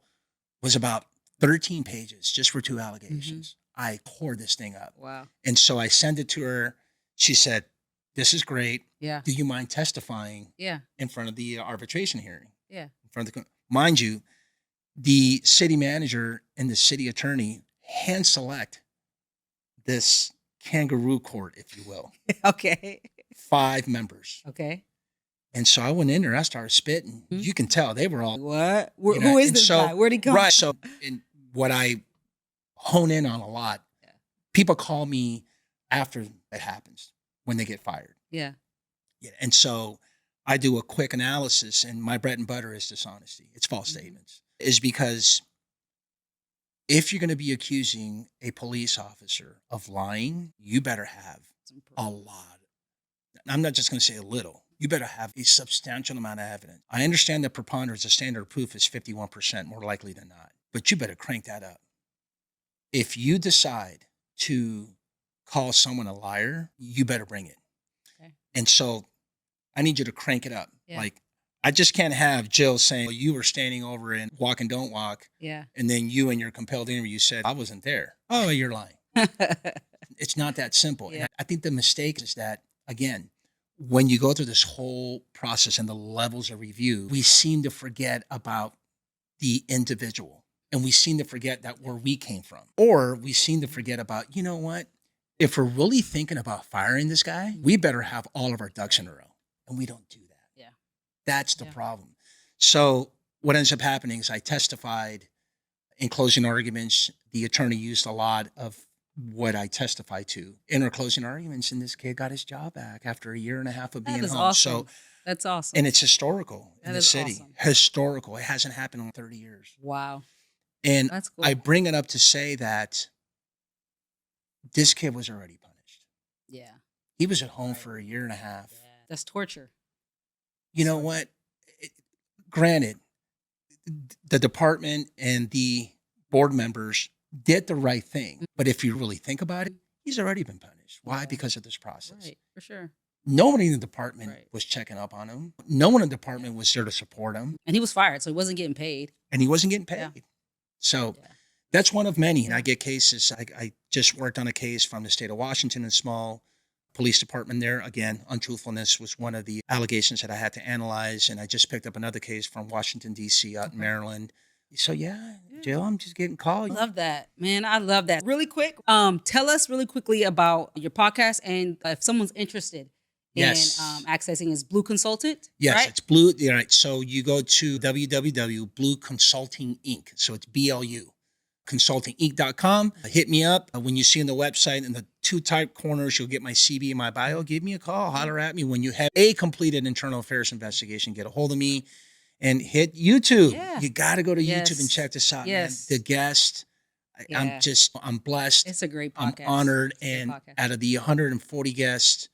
was about 13 pages just for 2 allegations. I tore this thing up. Wow. And so I sent it to her. She said, this is great. Yeah. Do you mind testifying Yeah. in front of the arbitration hearing? Yeah. In front of mind you, the city manager and the city attorney hand select this kangaroo court, if you will. Okay. 5 members. Okay. And so I went in there, I started spitting. You can tell they were all, What? you know, Who is and this so- guy? Where'd he come right. So and what I hone in on a lot, people call me after it happens when they get fired. Yeah. Yeah. And so I do a quick analysis, and my bread and butter is dishonesty. It's false statements. Is because if you're going to be accusing a police officer of lying, you better have a lot. I'm not just going to say a little. You better have a substantial amount of evidence. I understand that preponderance of standard of proof is 51%, more likely than not, but you better crank that up. If you decide to call someone a liar, you better bring it. Okay. And so I need you to crank it up. Yeah. Like, I just can't have Jill saying, well, you were standing over in Walk and Don't Walk. Yeah. And then you in your compelled interview said, I wasn't there. Oh, you're lying. It's not that simple. Yeah. And I think the mistake is that, again, when you go through this whole process and the levels of review, we seem to forget about the individual. And we seem to forget that where we came from. Or we seem to forget about, you know what? If we're really thinking about firing this guy, we better have all of our ducks in a row. And we don't do that. Yeah. That's the problem. So what ends up happening is I testified in closing arguments. The attorney used a lot of what I testified to in her closing arguments, and this kid got his job back after a year and a half of That being is home. awesome. So, That's awesome. and it's historical in That the is city. awesome. Historical. It hasn't happened in 30 years. Wow. And That's cool. I bring it up to say that this kid was already punished. Yeah. He was at home for a year and a half. Yeah. That's torture. You know what? Granted, the department and the board members did the right thing. But if you really think about it, he's already been punished. Why? Yeah. Because of this process. Right. For sure. Nobody in the department Right. was checking up on him. No one in the department was there to support him. And he was fired, so he wasn't getting paid. And he wasn't getting Yeah. paid. So Yeah. that's one of many. And Yeah. I get cases. I just worked on a case from the state of Washington, a small police department there. Again, untruthfulness was one of the allegations that I had to analyze. And I just picked up another case from Washington, D.C. out in Maryland. So yeah, Jill, I'm just getting called. I love that, man. I love that. Really quick, tell us really quickly about your podcast, and if someone's interested Yes. in accessing his Blue Consultant. Yes, right? it's Blue. All right. So you go to www.blue consulting inc. So it's BLU, consultinginc.com. Hit me up. When you see on the website in the two type corners, you'll get my CV and my bio. Give me a call. Holler at me. When you have a completed internal affairs investigation, get a hold of me and hit YouTube. Yeah. You got to go to Yes. YouTube and check this out. Yes. Man. The guest, Yeah. I'm blessed. It's a great I'm podcast. honored. It's a great And podcast. out of the 140 guests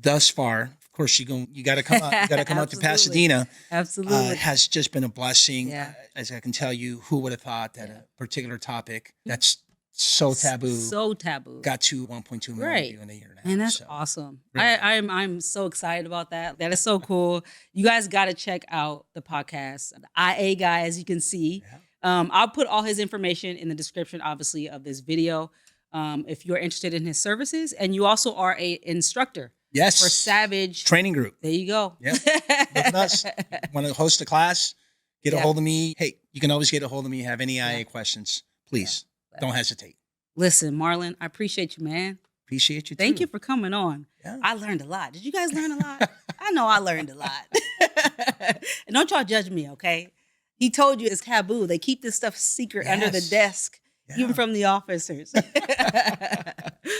thus far, of course, you got to come out. You got to come out to Absolutely. Pasadena. Absolutely. Has just been a blessing. Yeah. As I can tell you, who would have thought that Yeah. a particular topic that's so taboo So taboo. got to 1.2 million Right. view in a year and a half. And that's So, awesome. really. I'm so excited about that. That is so cool. You guys got to check out the podcast. The IA guy, as you can see. Yeah. I'll put all his information in the description, obviously, of this video. If you're interested in his services, and you also are a instructor Yes. for Savage. Training group. There you go. Yep. Look at us. Want to host a class? Get a Yeah. hold of me. Hey, you can always get a hold of me. Have any IA Yeah. questions? Please don't hesitate. Listen, Marlon, I appreciate you, man. Appreciate you too. Thank you for coming on. Yeah. I learned a lot. Did you guys learn a lot? I know I learned a lot. And don't y'all judge me, okay? He told you it's taboo. They keep this stuff secret under the Yes. desk, Yeah. even from the officers.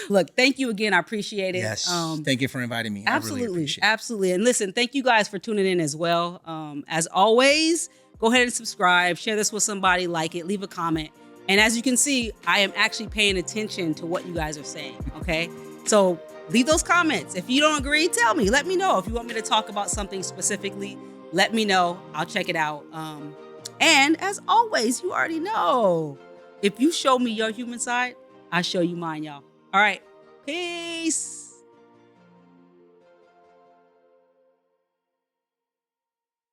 Look, thank you again. I appreciate it. Yes. Thank you for inviting me. I really Absolutely. appreciate it. Absolutely. And listen, thank you guys for tuning in as well. As always, go ahead and subscribe, share this with somebody, like it, leave a comment. And as you can see, I am actually paying attention to what you guys are saying. Okay. So leave those comments. If you don't agree, tell me. Let me know. If you want me to talk about something specifically, let me know. I'll check it out. And as always, you already know, if you show me your human side, I show you mine, y'all. All right. Peace.